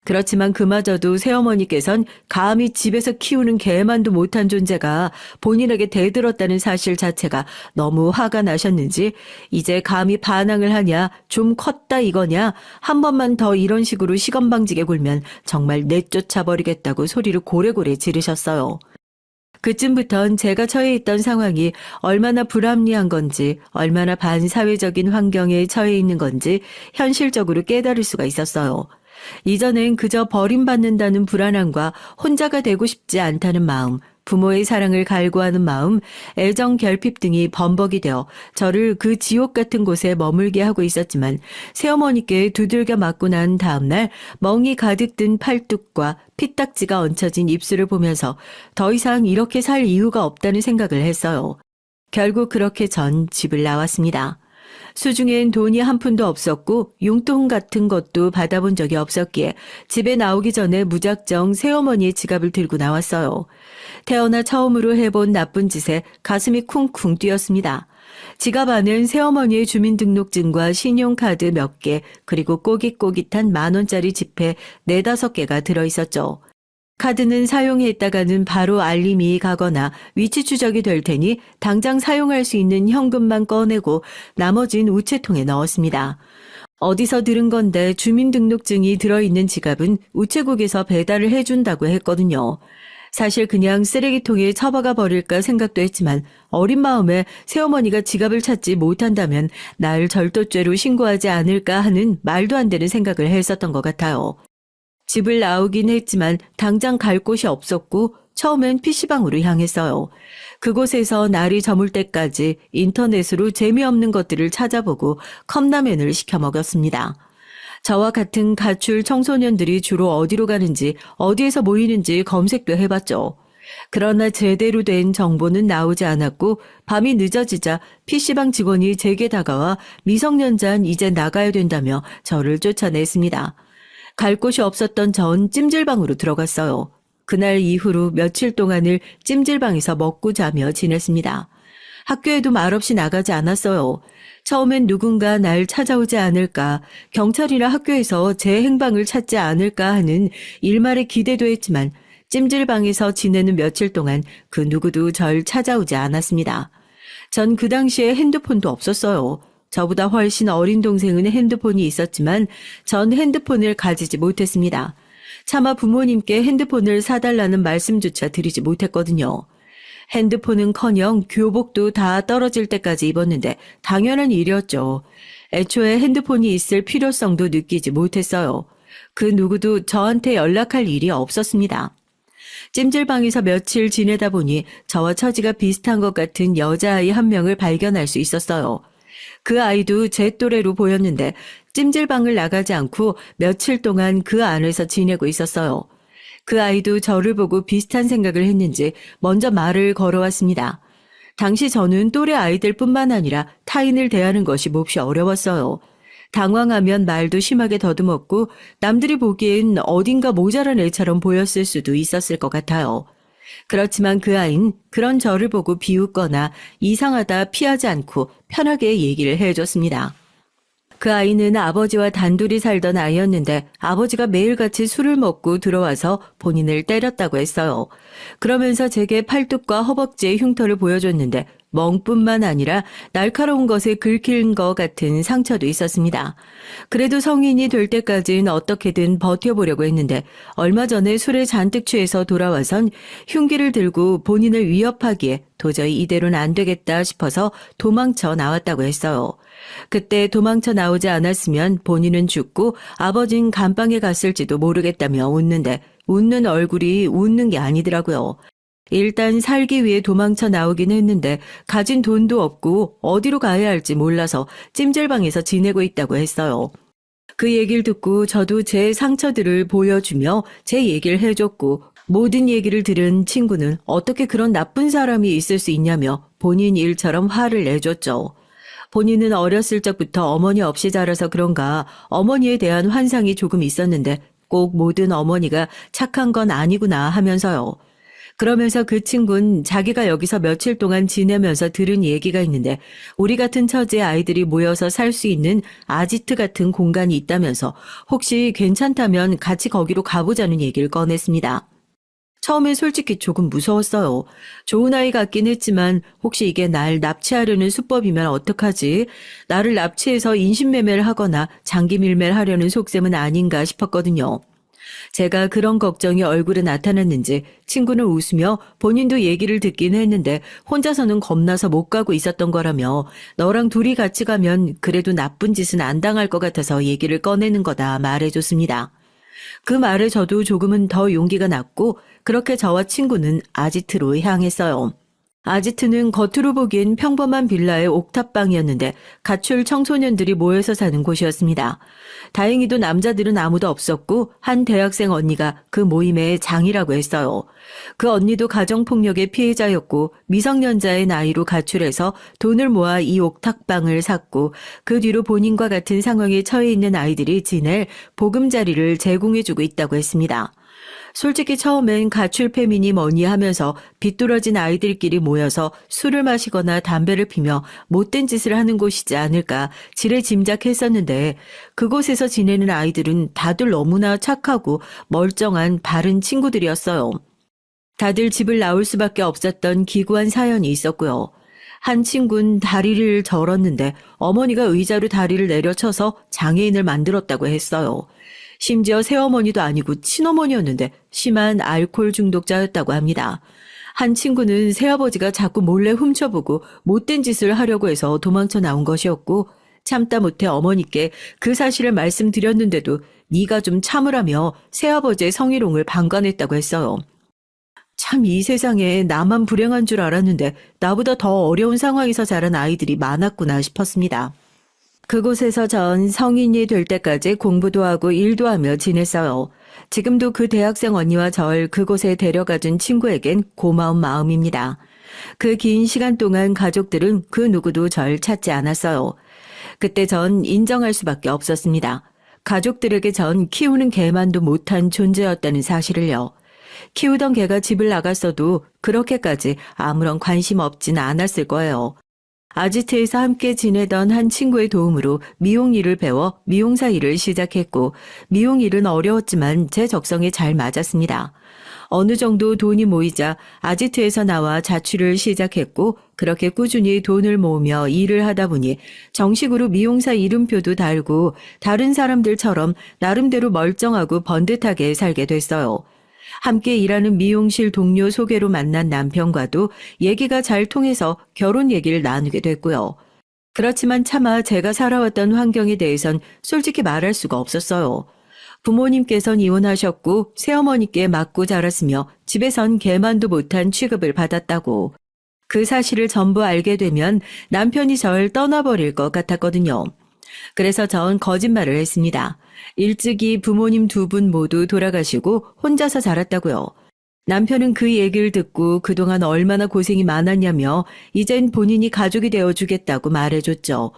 그렇지만 그마저도 새어머니께선 감히 집에서 키우는 개만도 못한 존재가 본인에게 대들었다는 사실 자체가 너무 화가 나셨는지 이제 감히 반항을 하냐, 좀 컸다 이거냐, 한 번만 더 이런 식으로 시건방지게 굴면 정말 내쫓아버리겠다고 소리를 고래고래 지르셨어요. 그쯤부턴 제가 처해 있던 상황이 얼마나 불합리한 건지, 얼마나 반사회적인 환경에 처해 있는 건지 현실적으로 깨달을 수가 있었어요. 이전엔 그저 버림받는다는 불안함과 혼자가 되고 싶지 않다는 마음, 부모의 사랑을 갈구하는 마음, 애정 결핍 등이 범벅이 되어 저를 그 지옥 같은 곳에 머물게 하고 있었지만 새어머니께 두들겨 맞고 난 다음날 멍이 가득 든 팔뚝과 피딱지가 얹혀진 입술을 보면서 더 이상 이렇게 살 이유가 없다는 생각을 했어요. 결국 그렇게 전 집을 나왔습니다. 수중엔 돈이 한 푼도 없었고 용돈 같은 것도 받아본 적이 없었기에 집에 나오기 전에 무작정 새어머니의 지갑을 들고 나왔어요. 태어나 처음으로 해본 나쁜 짓에 가슴이 쿵쿵 뛰었습니다. 지갑 안엔 새어머니의 주민등록증과 신용카드 몇 개, 그리고 꼬깃꼬깃한 10,000원짜리 지폐 4-5개가 들어있었죠. 카드는 사용했다가는 바로 알림이 가거나 위치 추적이 될 테니 당장 사용할 수 있는 현금만 꺼내고 나머진 우체통에 넣었습니다. 어디서 들은 건데 주민등록증이 들어있는 지갑은 우체국에서 배달을 해준다고 했거든요. 사실 그냥 쓰레기통에 처박아 버릴까 생각도 했지만 어린 마음에 새어머니가 지갑을 찾지 못한다면 날 절도죄로 신고하지 않을까 하는 말도 안 되는 생각을 했었던 것 같아요. 집을 나오긴 했지만 당장 갈 곳이 없었고 처음엔 PC방으로 향했어요. 그곳에서 날이 저물 때까지 인터넷으로 재미없는 것들을 찾아보고 컵라면을 시켜 먹었습니다. 저와 같은 가출 청소년들이 주로 어디로 가는지 어디에서 모이는지 검색도 해봤죠. 그러나 제대로 된 정보는 나오지 않았고 밤이 늦어지자 PC방 직원이 제게 다가와 미성년자는 이제 나가야 된다며 저를 쫓아냈습니다. 갈 곳이 없었던 전 찜질방으로 들어갔어요. 그날 이후로 며칠 동안을 찜질방에서 먹고 자며 지냈습니다. 학교에도 말없이 나가지 않았어요. 처음엔 누군가 날 찾아오지 않을까, 경찰이나 학교에서 제 행방을 찾지 않을까 하는 일말의 기대도 했지만 찜질방에서 지내는 며칠 동안 그 누구도 절 찾아오지 않았습니다. 전 그 당시에 핸드폰도 없었어요. 저보다 훨씬 어린 동생은 핸드폰이 있었지만 전 핸드폰을 가지지 못했습니다. 차마 부모님께 핸드폰을 사달라는 말씀조차 드리지 못했거든요. 핸드폰은커녕 교복도 다 떨어질 때까지 입었는데 당연한 일이었죠. 애초에 핸드폰이 있을 필요성도 느끼지 못했어요. 그 누구도 저한테 연락할 일이 없었습니다. 찜질방에서 며칠 지내다 보니 저와 처지가 비슷한 것 같은 여자아이 한 명을 발견할 수 있었어요. 그 아이도 제 또래로 보였는데 찜질방을 나가지 않고 며칠 동안 그 안에서 지내고 있었어요. 그 아이도 저를 보고 비슷한 생각을 했는지 먼저 말을 걸어왔습니다. 당시 저는 또래 아이들뿐만 아니라 타인을 대하는 것이 몹시 어려웠어요. 당황하면 말도 심하게 더듬었고 남들이 보기엔 어딘가 모자란 애처럼 보였을 수도 있었을 것 같아요. 그렇지만 그 아이는 그런 저를 보고 비웃거나 이상하다 피하지 않고 편하게 얘기를 해줬습니다. 그 아이는 아버지와 단둘이 살던 아이였는데 아버지가 매일같이 술을 먹고 들어와서 본인을 때렸다고 했어요. 그러면서 제게 팔뚝과 허벅지의 흉터를 보여줬는데 멍뿐만 아니라 날카로운 것에 긁힌 것 같은 상처도 있었습니다. 그래도 성인이 될 때까지는 어떻게든 버텨보려고 했는데 얼마 전에 술에 잔뜩 취해서 돌아와선 흉기를 들고 본인을 위협하기에 도저히 이대로는 안 되겠다 싶어서 도망쳐 나왔다고 했어요. 그때 도망쳐 나오지 않았으면 본인은 죽고 아버진 감방에 갔을지도 모르겠다며 웃는데 웃는 얼굴이 웃는 게 아니더라고요. 일단 살기 위해 도망쳐 나오긴 했는데 가진 돈도 없고 어디로 가야 할지 몰라서 찜질방에서 지내고 있다고 했어요. 그 얘기를 듣고 저도 제 상처들을 보여주며 제 얘기를 해줬고 모든 얘기를 들은 친구는 어떻게 그런 나쁜 사람이 있을 수 있냐며 본인 일처럼 화를 내줬죠. 본인은 어렸을 적부터 어머니 없이 자라서 그런가 어머니에 대한 환상이 조금 있었는데 꼭 모든 어머니가 착한 건 아니구나 하면서요. 그러면서 그 친구는 자기가 여기서 며칠 동안 지내면서 들은 얘기가 있는데 우리 같은 처지의 아이들이 모여서 살 수 있는 아지트 같은 공간이 있다면서 혹시 괜찮다면 같이 거기로 가보자는 얘기를 꺼냈습니다. 처음엔 솔직히 조금 무서웠어요. 좋은 아이 같긴 했지만 혹시 이게 날 납치하려는 수법이면 어떡하지? 나를 납치해서 인신매매를 하거나 장기 밀매를 하려는 속셈은 아닌가 싶었거든요. 제가 그런 걱정이 얼굴에 나타났는지 친구는 웃으며 본인도 얘기를 듣긴 했는데 혼자서는 겁나서 못 가고 있었던 거라며 너랑 둘이 같이 가면 그래도 나쁜 짓은 안 당할 것 같아서 얘기를 꺼내는 거다 말해줬습니다. 그 말에 저도 조금은 더 용기가 났고 그렇게 저와 친구는 아지트로 향했어요. 아지트는 겉으로 보기엔 평범한 빌라의 옥탑방이었는데 가출 청소년들이 모여서 사는 곳이었습니다. 다행히도 남자들은 아무도 없었고 한 대학생 언니가 그 모임의 장이라고 했어요. 그 언니도 가정폭력의 피해자였고 미성년자의 나이로 가출해서 돈을 모아 이 옥탑방을 샀고 그 뒤로 본인과 같은 상황에 처해 있는 아이들이 지낼 보금자리를 제공해주고 있다고 했습니다. 솔직히 처음엔 가출 페미니 뭐니 하면서 비뚤어진 아이들끼리 모여서 술을 마시거나 담배를 피며 못된 짓을 하는 곳이지 않을까 지레 짐작했었는데 그곳에서 지내는 아이들은 다들 너무나 착하고 멀쩡한 바른 친구들이었어요. 다들 집을 나올 수밖에 없었던 기구한 사연이 있었고요. 한 친구는 다리를 절었는데 어머니가 의자로 다리를 내려쳐서 장애인을 만들었다고 했어요. 심지어 새어머니도 아니고 친어머니였는데 심한 알코올 중독자였다고 합니다. 한 친구는 새아버지가 자꾸 몰래 훔쳐보고 못된 짓을 하려고 해서 도망쳐 나온 것이었고 참다 못해 어머니께 그 사실을 말씀드렸는데도 네가 좀 참으라며 새아버지의 성희롱을 방관했다고 했어요. 참 이 세상에 나만 불행한 줄 알았는데 나보다 더 어려운 상황에서 자란 아이들이 많았구나 싶었습니다. 그곳에서 전 성인이 될 때까지 공부도 하고 일도 하며 지냈어요. 지금도 그 대학생 언니와 절 그곳에 데려가준 친구에겐 고마운 마음입니다. 그 긴 시간 동안 가족들은 그 누구도 절 찾지 않았어요. 그때 전 인정할 수밖에 없었습니다. 가족들에게 전 키우는 개만도 못한 존재였다는 사실을요. 키우던 개가 집을 나갔어도 그렇게까지 아무런 관심 없진 않았을 거예요. 아지트에서 함께 지내던 한 친구의 도움으로 미용 일을 배워 미용사 일을 시작했고 미용 일은 어려웠지만 제 적성에 잘 맞았습니다. 어느 정도 돈이 모이자 아지트에서 나와 자취를 시작했고 그렇게 꾸준히 돈을 모으며 일을 하다 보니 정식으로 미용사 이름표도 달고 다른 사람들처럼 나름대로 멀쩡하고 번듯하게 살게 됐어요. 함께 일하는 미용실 동료 소개로 만난 남편과도 얘기가 잘 통해서 결혼 얘기를 나누게 됐고요. 그렇지만 차마 제가 살아왔던 환경에 대해선 솔직히 말할 수가 없었어요. 부모님께선 이혼하셨고 새어머니께 맞고 자랐으며 집에선 개만도 못한 취급을 받았다고. 그 사실을 전부 알게 되면 남편이 절 떠나버릴 것 같았거든요. 그래서 전 거짓말을 했습니다. 일찍이 부모님 두 분 모두 돌아가시고 혼자서 자랐다고요. 남편은 그 얘기를 듣고 그동안 얼마나 고생이 많았냐며 이젠 본인이 가족이 되어주겠다고 말해줬죠.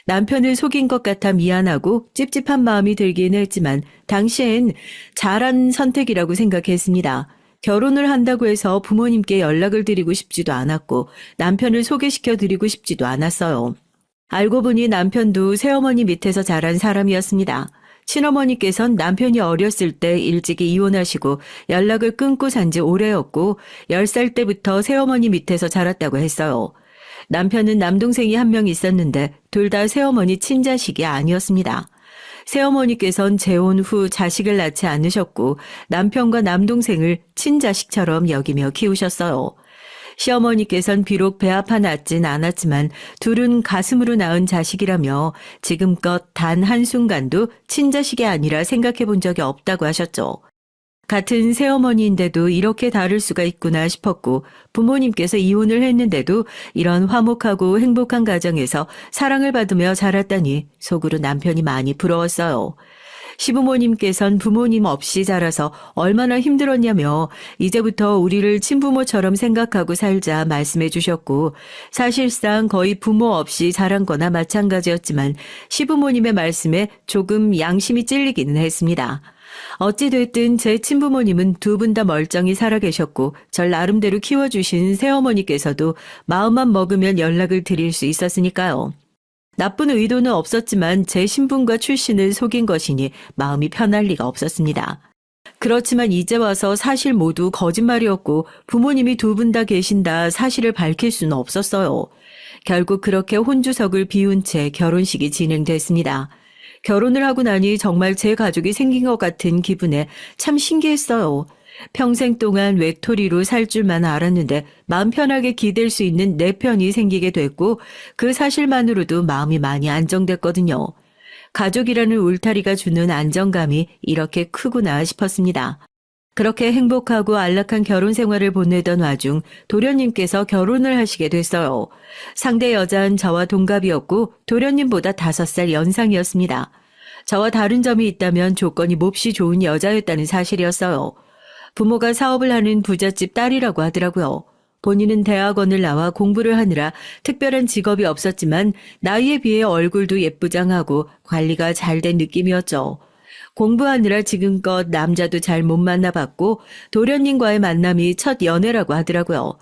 남편을 속인 것 같아 미안하고 찝찝한 마음이 들긴 했지만 당시엔 잘한 선택이라고 생각했습니다. 결혼을 한다고 해서 부모님께 연락을 드리고 싶지도 않았고 남편을 소개시켜 드리고 싶지도 않았어요. 알고 보니 남편도 새어머니 밑에서 자란 사람이었습니다. 친어머니께선 남편이 어렸을 때 일찍이 이혼하시고 연락을 끊고 산 지 오래였고 10살 때부터 새어머니 밑에서 자랐다고 했어요. 남편은 남동생이 한 명 있었는데 둘 다 새어머니 친자식이 아니었습니다. 새어머니께선 재혼 후 자식을 낳지 않으셨고 남편과 남동생을 친자식처럼 여기며 키우셨어요. 시어머니께선 비록 배아파 낳진 않았지만 둘은 가슴으로 낳은 자식이라며 지금껏 단 한순간도 친자식이 아니라 생각해 본 적이 없다고 하셨죠. 같은 새어머니인데도 이렇게 다를 수가 있구나 싶었고 부모님께서 이혼을 했는데도 이런 화목하고 행복한 가정에서 사랑을 받으며 자랐다니 속으로 남편이 많이 부러웠어요. 시부모님께선 부모님 없이 자라서 얼마나 힘들었냐며 이제부터 우리를 친부모처럼 생각하고 살자 말씀해 주셨고, 사실상 거의 부모 없이 자란 거나 마찬가지였지만 시부모님의 말씀에 조금 양심이 찔리기는 했습니다. 어찌됐든 제 친부모님은 두 분 다 멀쩡히 살아계셨고 절 나름대로 키워주신 새어머니께서도 마음만 먹으면 연락을 드릴 수 있었으니까요. 나쁜 의도는 없었지만 제 신분과 출신을 속인 것이니 마음이 편할 리가 없었습니다. 그렇지만 이제 와서 사실 모두 거짓말이었고 부모님이 두 분 다 계신다 사실을 밝힐 수는 없었어요. 결국 그렇게 혼주석을 비운 채 결혼식이 진행됐습니다. 결혼을 하고 나니 정말 제 가족이 생긴 것 같은 기분에 참 신기했어요. 평생 동안 외톨이로 살 줄만 알았는데 마음 편하게 기댈 수 있는 내 편이 생기게 됐고 그 사실만으로도 마음이 많이 안정됐거든요. 가족이라는 울타리가 주는 안정감이 이렇게 크구나 싶었습니다. 그렇게 행복하고 안락한 결혼 생활을 보내던 와중 도련님께서 결혼을 하시게 됐어요. 상대 여자는 저와 동갑이었고 도련님보다 5살 연상이었습니다. 저와 다른 점이 있다면 조건이 몹시 좋은 여자였다는 사실이었어요. 부모가 사업을 하는 부잣집 딸이라고 하더라고요. 본인은 대학원을 나와 공부를 하느라 특별한 직업이 없었지만 나이에 비해 얼굴도 예쁘장하고 관리가 잘 된 느낌이었죠. 공부하느라 지금껏 남자도 잘 못 만나봤고 도련님과의 만남이 첫 연애라고 하더라고요.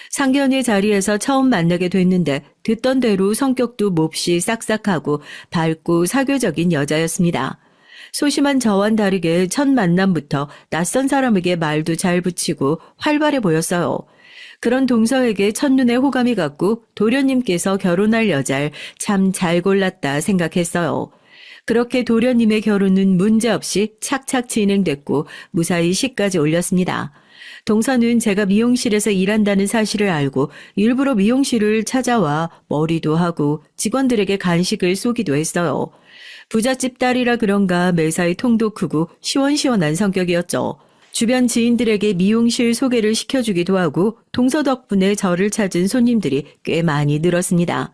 상견례 자리에서 처음 만나게 됐는데 듣던 대로 성격도 몹시 싹싹하고 밝고 사교적인 여자였습니다. 소심한 저와는 다르게 첫 만남부터 낯선 사람에게 말도 잘 붙이고 활발해 보였어요. 그런 동서에게 첫눈에 호감이 갔고 도련님께서 결혼할 여자를 참 잘 골랐다 생각했어요. 그렇게 도련님의 결혼은 문제없이 착착 진행됐고 무사히 시까지 올렸습니다. 동서는 제가 미용실에서 일한다는 사실을 알고 일부러 미용실을 찾아와 머리도 하고 직원들에게 간식을 쏘기도 했어요. 부잣집 딸이라 그런가 매사에 통도 크고 시원시원한 성격이었죠. 주변 지인들에게 미용실 소개를 시켜주기도 하고 동서 덕분에 저를 찾은 손님들이 꽤 많이 늘었습니다.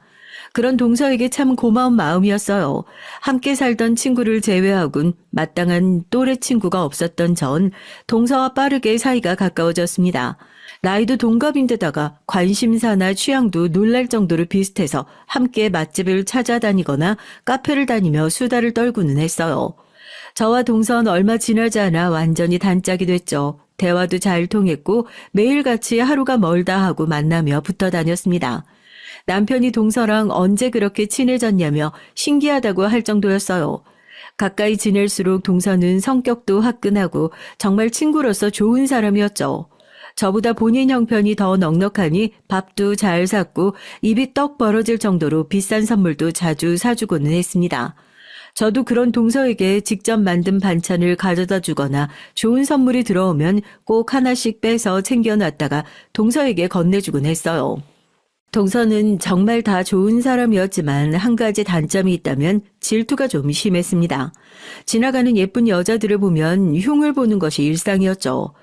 그런 동서에게 참 고마운 마음이었어요. 함께 살던 친구를 제외하곤 마땅한 또래 친구가 없었던 전 동서와 빠르게 사이가 가까워졌습니다. 나이도 동갑인데다가 관심사나 취향도 놀랄 정도로 비슷해서 함께 맛집을 찾아다니거나 카페를 다니며 수다를 떨구는 했어요. 저와 동서는 얼마 지나지 않아 완전히 단짝이 됐죠. 대화도 잘 통했고 매일같이 하루가 멀다 하고 만나며 붙어 다녔습니다. 남편이 동서랑 언제 그렇게 친해졌냐며 신기하다고 할 정도였어요. 가까이 지낼수록 동서는 성격도 화끈하고 정말 친구로서 좋은 사람이었죠. 저보다 본인 형편이 더 넉넉하니 밥도 잘 샀고 입이 떡 벌어질 정도로 비싼 선물도 자주 사주고는 했습니다. 저도 그런 동서에게 직접 만든 반찬을 가져다 주거나 좋은 선물이 들어오면 꼭 하나씩 빼서 챙겨놨다가 동서에게 건네주곤 했어요. 동서는 정말 다 좋은 사람이었지만 한 가지 단점이 있다면 질투가 좀 심했습니다. 지나가는 예쁜 여자들을 보면 흉을 보는 것이 일상이었죠.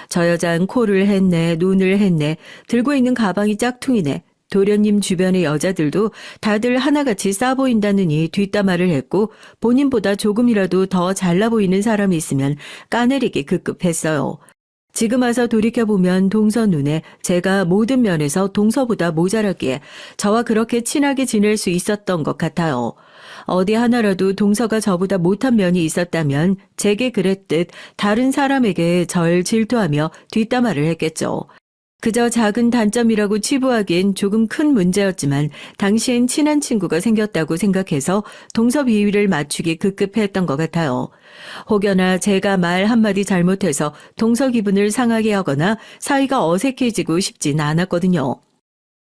저 여잔 코를 했네, 눈을 했네, 들고 있는 가방이 짝퉁이네. 도련님 주변의 여자들도 다들 하나같이 싸 보인다느니 뒷담화를 했고 본인보다 조금이라도 더 잘나 보이는 사람이 있으면 까내리기 급급했어요. 지금 와서 돌이켜보면 동서 눈에 제가 모든 면에서 동서보다 모자랐기에 저와 그렇게 친하게 지낼 수 있었던 것 같아요. 어디 하나라도 동서가 저보다 못한 면이 있었다면 제게 그랬듯 다른 사람에게 절 질투하며 뒷담화를 했겠죠. 그저 작은 단점이라고 치부하기엔 조금 큰 문제였지만 당시엔 친한 친구가 생겼다고 생각해서 동서 비위를 맞추기 급급했던 것 같아요. 혹여나 제가 말 한마디 잘못해서 동서 기분을 상하게 하거나 사이가 어색해지고 싶진 않았거든요.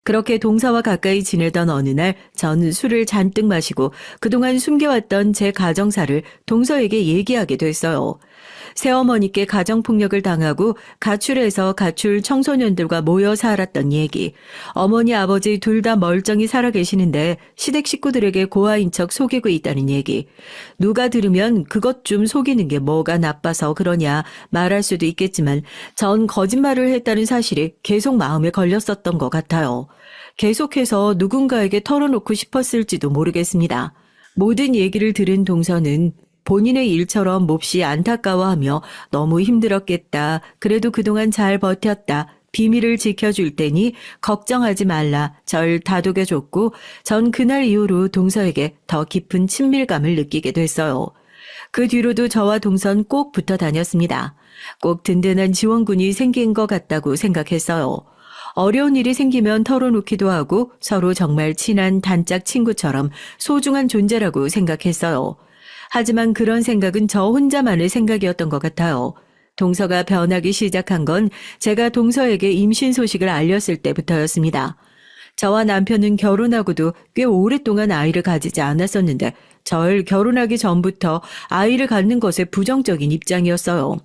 그렇게 동서와 가까이 지내던 어느 날 전 술을 잔뜩 마시고 그동안 숨겨왔던 제 가정사를 동서에게 얘기하게 됐어요. 새어머니께 가정폭력을 당하고 가출해서 가출 청소년들과 모여 살았던 얘기. 어머니 아버지 둘 다 멀쩡히 살아 계시는데 시댁 식구들에게 고아인 척 속이고 있다는 얘기. 누가 들으면 그것 좀 속이는 게 뭐가 나빠서 그러냐 말할 수도 있겠지만 전 거짓말을 했다는 사실이 계속 마음에 걸렸었던 것 같아요. 계속해서 누군가에게 털어놓고 싶었을지도 모르겠습니다. 모든 얘기를 들은 동서는 본인의 일처럼 몹시 안타까워하며 너무 힘들었겠다. 그래도 그동안 잘 버텼다. 비밀을 지켜줄 테니 걱정하지 말라. 절 다독여줬고 전 그날 이후로 동서에게 더 깊은 친밀감을 느끼게 됐어요. 그 뒤로도 저와 동선 꼭 붙어 다녔습니다. 꼭 든든한 지원군이 생긴 것 같다고 생각했어요. 어려운 일이 생기면 털어놓기도 하고 서로 정말 친한 단짝 친구처럼 소중한 존재라고 생각했어요. 하지만 그런 생각은 저 혼자만의 생각이었던 것 같아요. 동서가 변하기 시작한 건 제가 동서에게 임신 소식을 알렸을 때부터였습니다. 저와 남편은 결혼하고도 꽤 오랫동안 아이를 가지지 않았었는데 절 결혼하기 전부터 아이를 갖는 것에 부정적인 입장이었어요.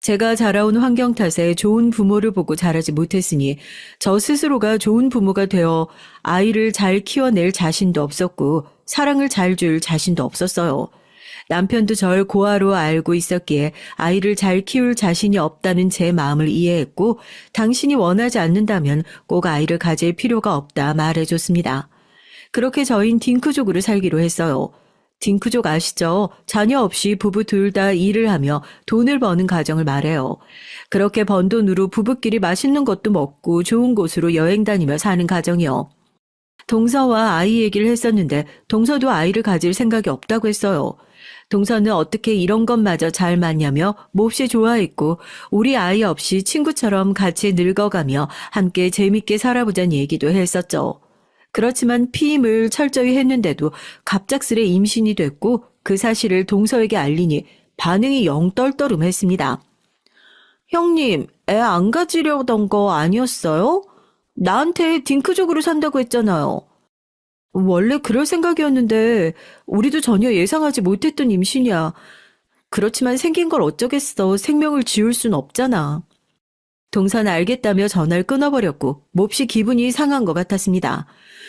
제가 자라온 환경 탓에 좋은 부모를 보고 자라지 못했으니 저 스스로가 좋은 부모가 되어 아이를 잘 키워낼 자신도 없었고 사랑을 잘 줄 자신도 없었어요. 남편도 절 고아로 알고 있었기에 아이를 잘 키울 자신이 없다는 제 마음을 이해했고 당신이 원하지 않는다면 꼭 아이를 가질 필요가 없다 말해줬습니다. 그렇게 저희는 딩크족으로 살기로 했어요. 딩크족 아시죠? 자녀 없이 부부 둘 다 일을 하며 돈을 버는 가정을 말해요. 그렇게 번 돈으로 부부끼리 맛있는 것도 먹고 좋은 곳으로 여행 다니며 사는 가정이요. 동서와 아이 얘기를 했었는데 동서도 아이를 가질 생각이 없다고 했어요. 동서는 어떻게 이런 것마저 잘 맞냐며 몹시 좋아했고 우리 아이 없이 친구처럼 같이 늙어가며 함께 재밌게 살아보자는 얘기도 했었죠. 그렇지만 피임을 철저히 했는데도 갑작스레 임신이 됐고 그 사실을 동서에게 알리니 반응이 영 떨떠름했습니다. 형님, 애 안 가지려던 거 아니었어요? 나한테 딩크족으로 산다고 했잖아요. 원래 그럴 생각이었는데 우리도 전혀 예상하지 못했던 임신이야. 그렇지만 생긴 걸 어쩌겠어. 생명을 지울 순 없잖아. 동서는 알겠다며 전화를 끊어버렸고 몹시 기분이 상한 것 같았습니다.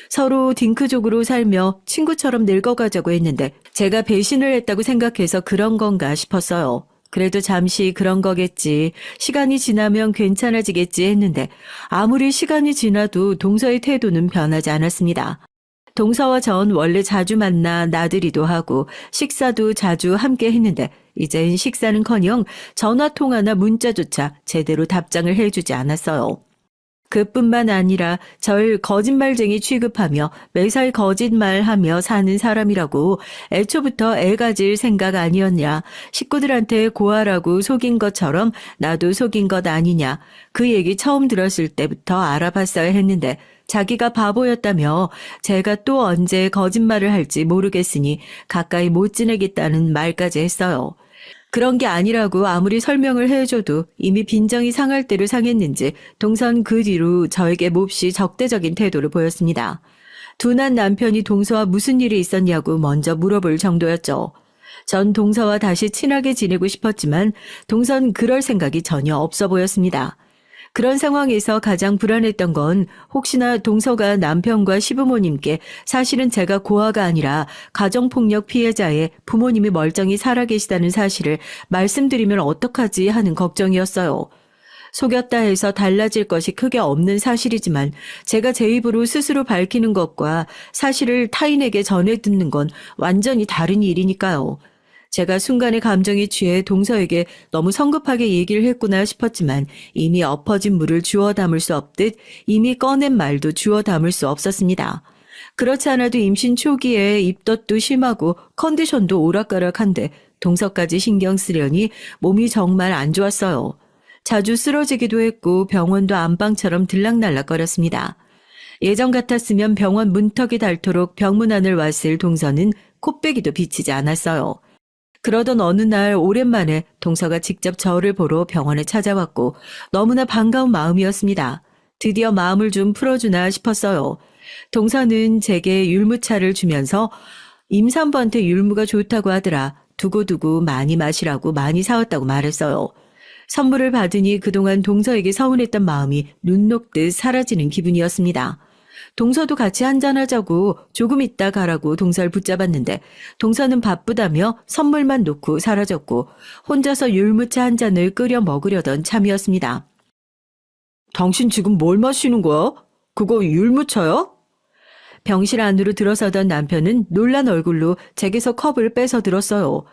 서로 딩크족으로 살며 친구처럼 늙어가자고 했는데 제가 배신을 했다고 생각해서 그런 건가 싶었어요. 그래도 잠시 그런 거겠지. 시간이 지나면 괜찮아지겠지 했는데 아무리 시간이 지나도 동서의 태도는 변하지 않았습니다. 동서와 전 원래 자주 만나 나들이도 하고 식사도 자주 함께 했는데 이젠 식사는커녕 전화통화나 문자조차 제대로 답장을 해주지 않았어요. 그뿐만 아니라 절 거짓말쟁이 취급하며 매사에 거짓말하며 사는 사람이라고 애초부터 애 가질 생각 아니었냐. 식구들한테 고아라고 속인 것처럼 나도 속인 것 아니냐. 그 얘기 처음 들었을 때부터 알아봤어야 했는데 자기가 바보였다며 제가 또 언제 거짓말을 할지 모르겠으니 가까이 못 지내겠다는 말까지 했어요. 그런 게 아니라고 아무리 설명을 해줘도 이미 빈정이 상할 대로 상했는지 동선 그 뒤로 저에게 몹시 적대적인 태도를 보였습니다. 둔한 남편이 동서와 무슨 일이 있었냐고 먼저 물어볼 정도였죠. 전 동서와 다시 친하게 지내고 싶었지만 동선 그럴 생각이 전혀 없어 보였습니다. 그런 상황에서 가장 불안했던 건 혹시나 동서가 남편과 시부모님께 사실은 제가 고아가 아니라 가정폭력 피해자의 부모님이 멀쩡히 살아계시다는 사실을 말씀드리면 어떡하지 하는 걱정이었어요. 속였다 해서 달라질 것이 크게 없는 사실이지만 제가 제 입으로 스스로 밝히는 것과 사실을 타인에게 전해 듣는 건 완전히 다른 일이니까요. 제가 순간의 감정에 취해 동서에게 너무 성급하게 얘기를 했구나 싶었지만 이미 엎어진 물을 주워 담을 수 없듯 이미 꺼낸 말도 주워 담을 수 없었습니다. 그렇지 않아도 임신 초기에 입덧도 심하고 컨디션도 오락가락한데 동서까지 신경 쓰려니 몸이 정말 안 좋았어요. 자주 쓰러지기도 했고 병원도 안방처럼 들락날락거렸습니다. 예전 같았으면 병원 문턱이 닳도록 병문안을 왔을 동서는 코빼기도 비치지 않았어요. 그러던 어느 날 오랜만에 동서가 직접 저를 보러 병원에 찾아왔고 너무나 반가운 마음이었습니다. 드디어 마음을 좀 풀어주나 싶었어요. 동서는 제게 율무차를 주면서 임산부한테 율무가 좋다고 하더라. 두고두고 많이 마시라고 많이 사왔다고 말했어요. 선물을 받으니 그동안 동서에게 서운했던 마음이 눈 녹듯 사라지는 기분이었습니다. 동서도 같이 한잔하자고 조금 있다 가라고 동서를 붙잡았는데 동서는 바쁘다며 선물만 놓고 사라졌고 혼자서 율무차 한 잔을 끓여 먹으려던 참이었습니다. 당신 지금 뭘 마시는 거야? 그거 율무차야? 병실 안으로 들어서던 남편은 놀란 얼굴로 제게서 컵을 뺏어 들었어요.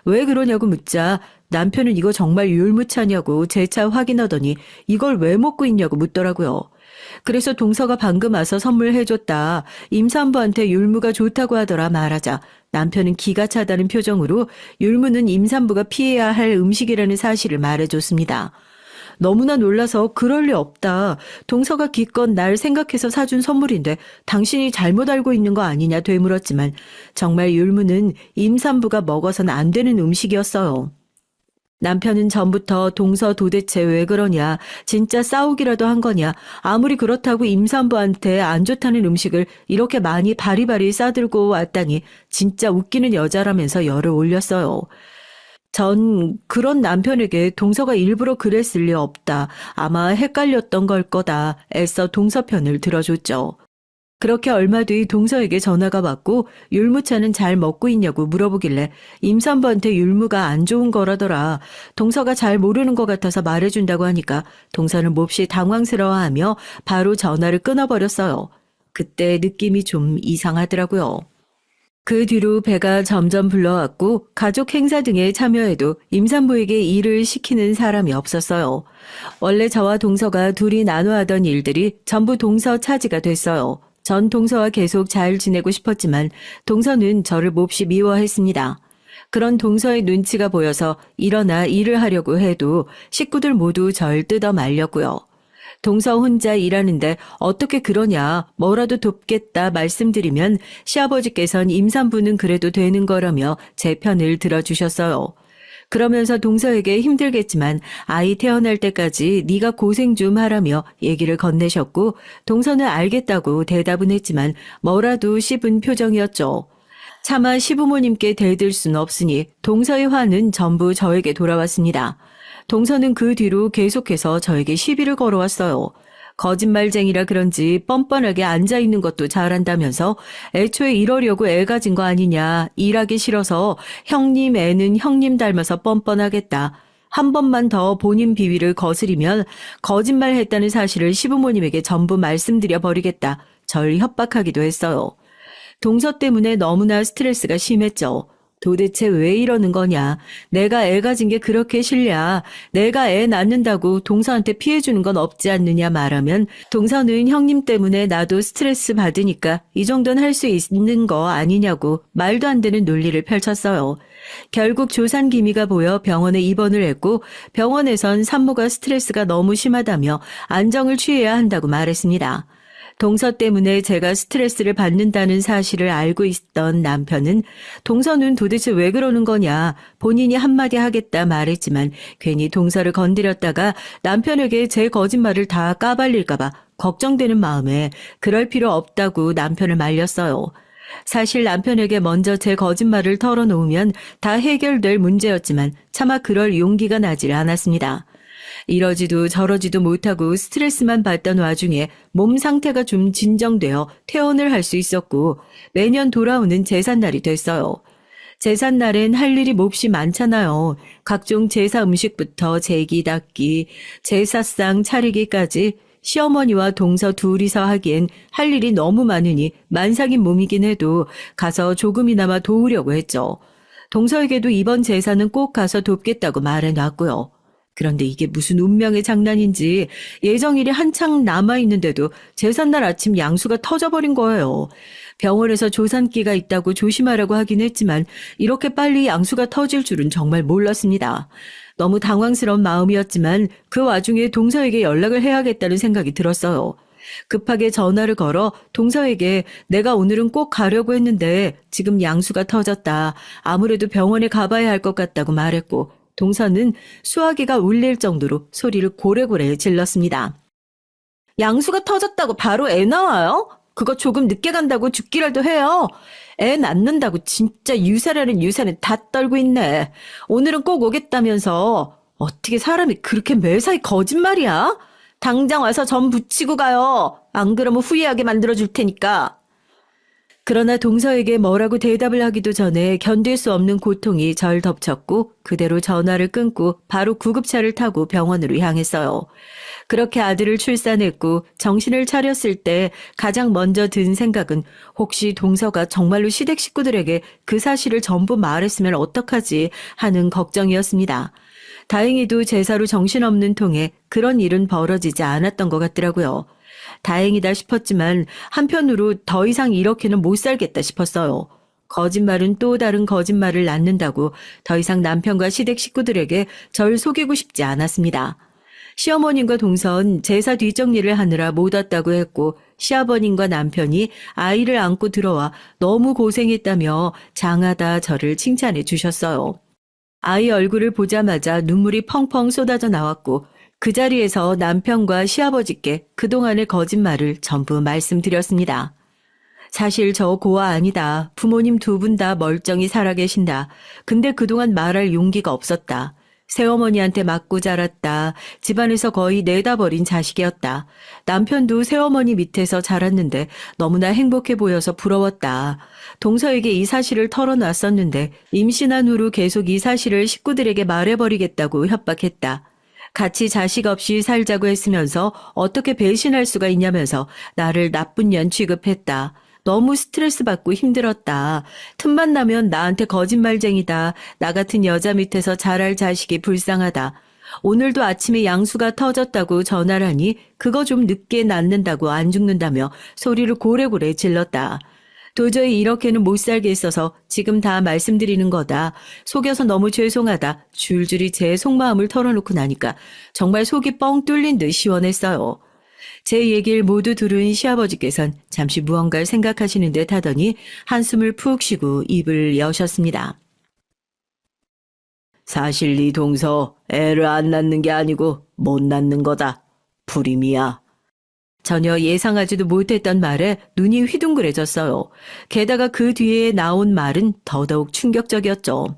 왜 그러냐고 묻자 남편은 이거 정말 율무차냐고 재차 확인하더니 이걸 왜 먹고 있냐고 묻더라고요. 그래서 동서가 방금 와서 선물해줬다. 임산부한테 율무가 좋다고 하더라 말하자 남편은 기가 차다는 표정으로 율무는 임산부가 피해야 할 음식이라는 사실을 말해줬습니다. 너무나 놀라서 그럴 리 없다. 동서가 기껏 날 생각해서 사준 선물인데 당신이 잘못 알고 있는 거 아니냐 되물었지만 정말 율무는 임산부가 먹어서는 안 되는 음식이었어요. 남편은 전부터 동서 도대체 왜 그러냐, 진짜 싸우기라도 한 거냐, 아무리 그렇다고 임산부한테 안 좋다는 음식을 이렇게 많이 바리바리 싸들고 왔다니 진짜 웃기는 여자라면서 열을 올렸어요. 전 그런 남편에게 동서가 일부러 그랬을 리 없다. 아마 헷갈렸던 걸 거다. 애써 동서 편을 들어줬죠. 그렇게 얼마 뒤 동서에게 전화가 왔고 율무차는 잘 먹고 있냐고 물어보길래 임산부한테 율무가 안 좋은 거라더라. 동서가 잘 모르는 것 같아서 말해준다고 하니까 동서는 몹시 당황스러워하며 바로 전화를 끊어버렸어요. 그때 느낌이 좀 이상하더라고요. 그 뒤로 배가 점점 불러왔고 가족 행사 등에 참여해도 임산부에게 일을 시키는 사람이 없었어요. 원래 저와 동서가 둘이 나눠 하던 일들이 전부 동서 차지가 됐어요. 전 동서와 계속 잘 지내고 싶었지만 동서는 저를 몹시 미워했습니다. 그런 동서의 눈치가 보여서 일어나 일을 하려고 해도 식구들 모두 절 뜯어 말렸고요. 동서 혼자 일하는데 어떻게 그러냐, 뭐라도 돕겠다 말씀드리면 시아버지께선 임산부는 그래도 되는 거라며 제 편을 들어주셨어요. 그러면서 동서에게 힘들겠지만 아이 태어날 때까지 네가 고생 좀 하라며 얘기를 건네셨고 동서는 알겠다고 대답은 했지만 뭐라도 씹은 표정이었죠. 차마 시부모님께 대들 순 없으니 동서의 화는 전부 저에게 돌아왔습니다. 동서는 그 뒤로 계속해서 저에게 시비를 걸어왔어요. 거짓말쟁이라 그런지 뻔뻔하게 앉아있는 것도 잘한다면서 애초에 이러려고 애 가진 거 아니냐, 일하기 싫어서 형님 애는 형님 닮아서 뻔뻔하겠다. 한 번만 더 본인 비위를 거스리면 거짓말했다는 사실을 시부모님에게 전부 말씀드려 버리겠다. 절 협박하기도 했어요. 동서 때문에 너무나 스트레스가 심했죠. 도대체 왜 이러는 거냐. 내가 애 가진 게 그렇게 싫냐. 내가 애 낳는다고 동서한테 피해주는 건 없지 않느냐 말하면 동서는 형님 때문에 나도 스트레스 받으니까 이 정도는 할 수 있는 거 아니냐고 말도 안 되는 논리를 펼쳤어요. 결국 조산 기미가 보여 병원에 입원을 했고 병원에선 산모가 스트레스가 너무 심하다며 안정을 취해야 한다고 말했습니다. 동서 때문에 제가 스트레스를 받는다는 사실을 알고 있던 남편은 동서는 도대체 왜 그러는 거냐, 본인이 한마디 하겠다 말했지만 괜히 동서를 건드렸다가 남편에게 제 거짓말을 다 까발릴까봐 걱정되는 마음에 그럴 필요 없다고 남편을 말렸어요. 사실 남편에게 먼저 제 거짓말을 털어놓으면 다 해결될 문제였지만 차마 그럴 용기가 나질 않았습니다. 이러지도 저러지도 못하고 스트레스만 받던 와중에 몸 상태가 좀 진정되어 퇴원을 할 수 있었고 매년 돌아오는 제삿날이 됐어요. 제삿날엔 할 일이 몹시 많잖아요. 각종 제사 음식부터 제기 닦기, 제사상 차리기까지 시어머니와 동서 둘이서 하기엔 할 일이 너무 많으니 만삭인 몸이긴 해도 가서 조금이나마 도우려고 했죠. 동서에게도 이번 제사는 꼭 가서 돕겠다고 말해놨고요. 그런데 이게 무슨 운명의 장난인지 예정일이 한창 남아있는데도 제삿날 아침 양수가 터져버린 거예요. 병원에서 조산기가 있다고 조심하라고 하긴 했지만 이렇게 빨리 양수가 터질 줄은 정말 몰랐습니다. 너무 당황스러운 마음이었지만 그 와중에 동서에게 연락을 해야겠다는 생각이 들었어요. 급하게 전화를 걸어 동서에게 내가 오늘은 꼭 가려고 했는데 지금 양수가 터졌다. 아무래도 병원에 가봐야 할 것 같다고 말했고 동서는 수화기가 울릴 정도로 소리를 고래고래 질렀습니다. 양수가 터졌다고 바로 애 나와요? 그거 조금 늦게 간다고 죽기라도 해요. 애 낳는다고 진짜 유사라는 유사는 다 떨고 있네. 오늘은 꼭 오겠다면서 어떻게 사람이 그렇게 매사에 거짓말이야? 당장 와서 전 붙이고 가요. 안 그러면 후회하게 만들어줄 테니까. 그러나 동서에게 뭐라고 대답을 하기도 전에 견딜 수 없는 고통이 절 덮쳤고 그대로 전화를 끊고 바로 구급차를 타고 병원으로 향했어요. 그렇게 아들을 출산했고 정신을 차렸을 때 가장 먼저 든 생각은 혹시 동서가 정말로 시댁 식구들에게 그 사실을 전부 말했으면 어떡하지 하는 걱정이었습니다. 다행히도 제사로 정신없는 통에 그런 일은 벌어지지 않았던 것 같더라고요. 다행이다 싶었지만 한편으로 더 이상 이렇게는 못 살겠다 싶었어요. 거짓말은 또 다른 거짓말을 낳는다고 더 이상 남편과 시댁 식구들에게 절 속이고 싶지 않았습니다. 시어머님과 동선 제사 뒷정리를 하느라 못 왔다고 했고 시아버님과 남편이 아이를 안고 들어와 너무 고생했다며 장하다 저를 칭찬해 주셨어요. 아이 얼굴을 보자마자 눈물이 펑펑 쏟아져 나왔고 그 자리에서 남편과 시아버지께 그동안의 거짓말을 전부 말씀드렸습니다. 사실 저 고아 아니다. 부모님 두 분 다 멀쩡히 살아계신다. 근데 그동안 말할 용기가 없었다. 새어머니한테 맞고 자랐다. 집안에서 거의 내다버린 자식이었다. 남편도 새어머니 밑에서 자랐는데 너무나 행복해 보여서 부러웠다. 동서에게 이 사실을 털어놨었는데 임신한 후로 계속 이 사실을 식구들에게 말해버리겠다고 협박했다. 같이 자식 없이 살자고 했으면서 어떻게 배신할 수가 있냐면서 나를 나쁜 년 취급했다. 너무 스트레스 받고 힘들었다. 틈만 나면 나한테 거짓말쟁이다. 나 같은 여자 밑에서 자랄 자식이 불쌍하다. 오늘도 아침에 양수가 터졌다고 전화를 하니 그거 좀 늦게 낳는다고 안 죽는다며 소리를 고래고래 질렀다. 도저히 이렇게는 못 살겠어서 지금 다 말씀드리는 거다. 속여서 너무 죄송하다. 줄줄이 제 속마음을 털어놓고 나니까 정말 속이 뻥 뚫린 듯 시원했어요. 제 얘기를 모두 들은 시아버지께선 잠시 무언가를 생각하시는 듯 하더니 한숨을 푹 쉬고 입을 여셨습니다. 사실 네 동서 애를 안 낳는 게 아니고 못 낳는 거다. 불임이야. 전혀 예상하지도 못했던 말에 눈이 휘둥그레졌어요. 게다가 그 뒤에 나온 말은 더더욱 충격적이었죠.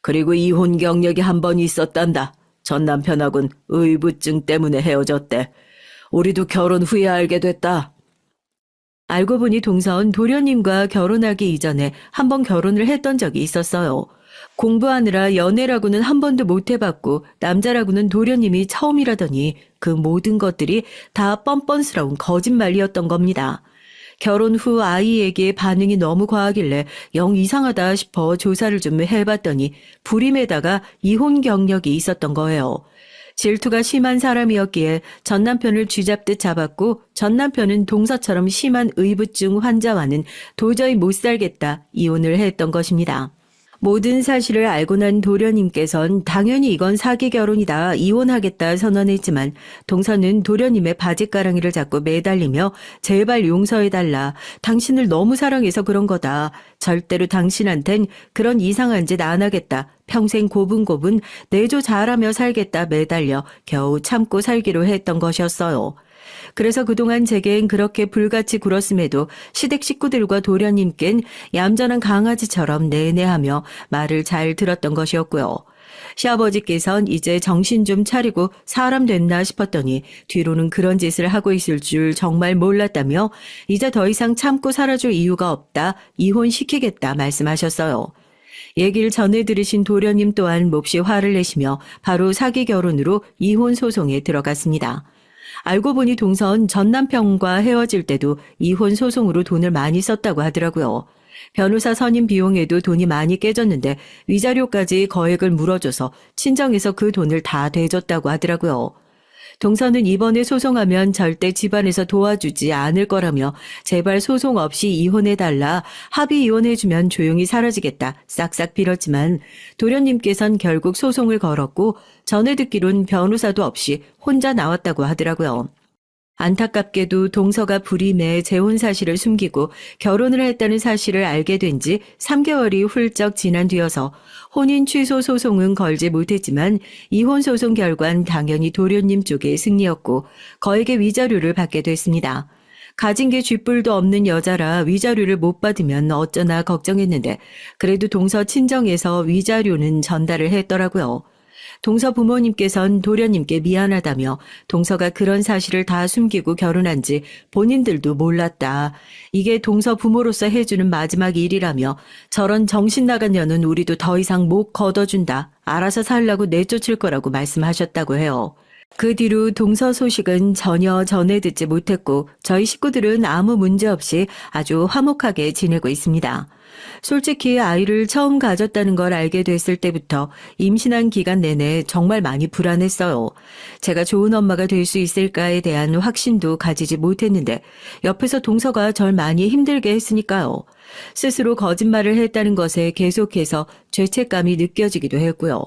그리고 이혼 경력이 한 번 있었단다. 전 남편하고는 의부증 때문에 헤어졌대. 우리도 결혼 후에 알게 됐다. 알고 보니 동서는 도련님과 결혼하기 이전에 한 번 결혼을 했던 적이 있었어요. 공부하느라 연애라고는 한 번도 못 해봤고 남자라고는 도련님이 처음이라더니 그 모든 것들이 다 뻔뻔스러운 거짓말이었던 겁니다. 결혼 후 아이에게 반응이 너무 과하길래 영 이상하다 싶어 조사를 좀 해봤더니 불임에다가 이혼 경력이 있었던 거예요. 질투가 심한 사람이었기에 전 남편을 쥐잡듯 잡았고 전 남편은 동서처럼 심한 의부증 환자와는 도저히 못 살겠다 이혼을 했던 것입니다. 모든 사실을 알고 난 도련님께선 당연히 이건 사기 결혼이다 이혼하겠다 선언했지만 동서는 도련님의 바짓가랑이를 잡고 매달리며 제발 용서해달라. 당신을 너무 사랑해서 그런 거다. 절대로 당신한텐 그런 이상한 짓 안 하겠다. 평생 고분고분 내조 잘하며 살겠다 매달려 겨우 참고 살기로 했던 것이었어요. 그래서 그동안 제겐 그렇게 불같이 굴었음에도 시댁 식구들과 도련님께는 얌전한 강아지처럼 내내하며 말을 잘 들었던 것이었고요. 시아버지께선 이제 정신 좀 차리고 사람 됐나 싶었더니 뒤로는 그런 짓을 하고 있을 줄 정말 몰랐다며 이제 더 이상 참고 살아줄 이유가 없다, 이혼시키겠다 말씀하셨어요. 얘기를 전해 들으신 도련님 또한 몹시 화를 내시며 바로 사기 결혼으로 이혼 소송에 들어갔습니다. 알고 보니 동선 전 남편과 헤어질 때도 이혼 소송으로 돈을 많이 썼다고 하더라고요. 변호사 선임 비용에도 돈이 많이 깨졌는데 위자료까지 거액을 물어줘서 친정에서 그 돈을 다 대줬다고 하더라고요. 동서는 이번에 소송하면 절대 집안에서 도와주지 않을 거라며 제발 소송 없이 이혼해달라, 합의 이혼해주면 조용히 사라지겠다 싹싹 빌었지만 도련님께선 결국 소송을 걸었고 전에 듣기론 변호사도 없이 혼자 나왔다고 하더라고요. 안타깝게도 동서가 불임해 재혼 사실을 숨기고 결혼을 했다는 사실을 알게 된 지 3개월이 훌쩍 지난 뒤여서 혼인 취소 소송은 걸지 못했지만 이혼 소송 결과는 당연히 도련님 쪽의 승리였고 거액의 위자료를 받게 됐습니다. 가진 게 쥐뿔도 없는 여자라 위자료를 못 받으면 어쩌나 걱정했는데 그래도 동서 친정에서 위자료는 전달을 했더라고요. 동서 부모님께선 도련님께 미안하다며 동서가 그런 사실을 다 숨기고 결혼한지 본인들도 몰랐다. 이게 동서 부모로서 해주는 마지막 일이라며 저런 정신 나간 년은 우리도 더 이상 못 걷어준다. 알아서 살라고 내쫓을 거라고 말씀하셨다고 해요. 그 뒤로 동서 소식은 전혀 전해 듣지 못했고 저희 식구들은 아무 문제 없이 아주 화목하게 지내고 있습니다. 솔직히 아이를 처음 가졌다는 걸 알게 됐을 때부터 임신한 기간 내내 정말 많이 불안했어요. 제가 좋은 엄마가 될 수 있을까에 대한 확신도 가지지 못했는데 옆에서 동서가 절 많이 힘들게 했으니까요. 스스로 거짓말을 했다는 것에 계속해서 죄책감이 느껴지기도 했고요.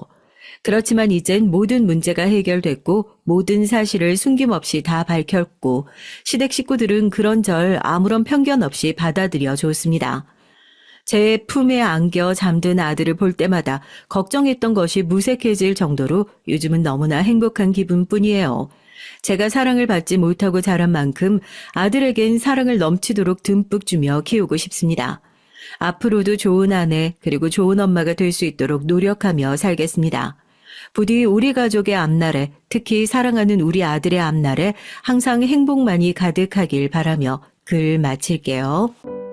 그렇지만 이젠 모든 문제가 해결됐고 모든 사실을 숨김없이 다 밝혔고 시댁 식구들은 그런 절 아무런 편견 없이 받아들여 줬습니다. 제 품에 안겨 잠든 아들을 볼 때마다 걱정했던 것이 무색해질 정도로 요즘은 너무나 행복한 기분뿐이에요. 제가 사랑을 받지 못하고 자란 만큼 아들에겐 사랑을 넘치도록 듬뿍 주며 키우고 싶습니다. 앞으로도 좋은 아내 그리고 좋은 엄마가 될 수 있도록 노력하며 살겠습니다. 부디 우리 가족의 앞날에 특히 사랑하는 우리 아들의 앞날에 항상 행복만이 가득하길 바라며 글 마칠게요.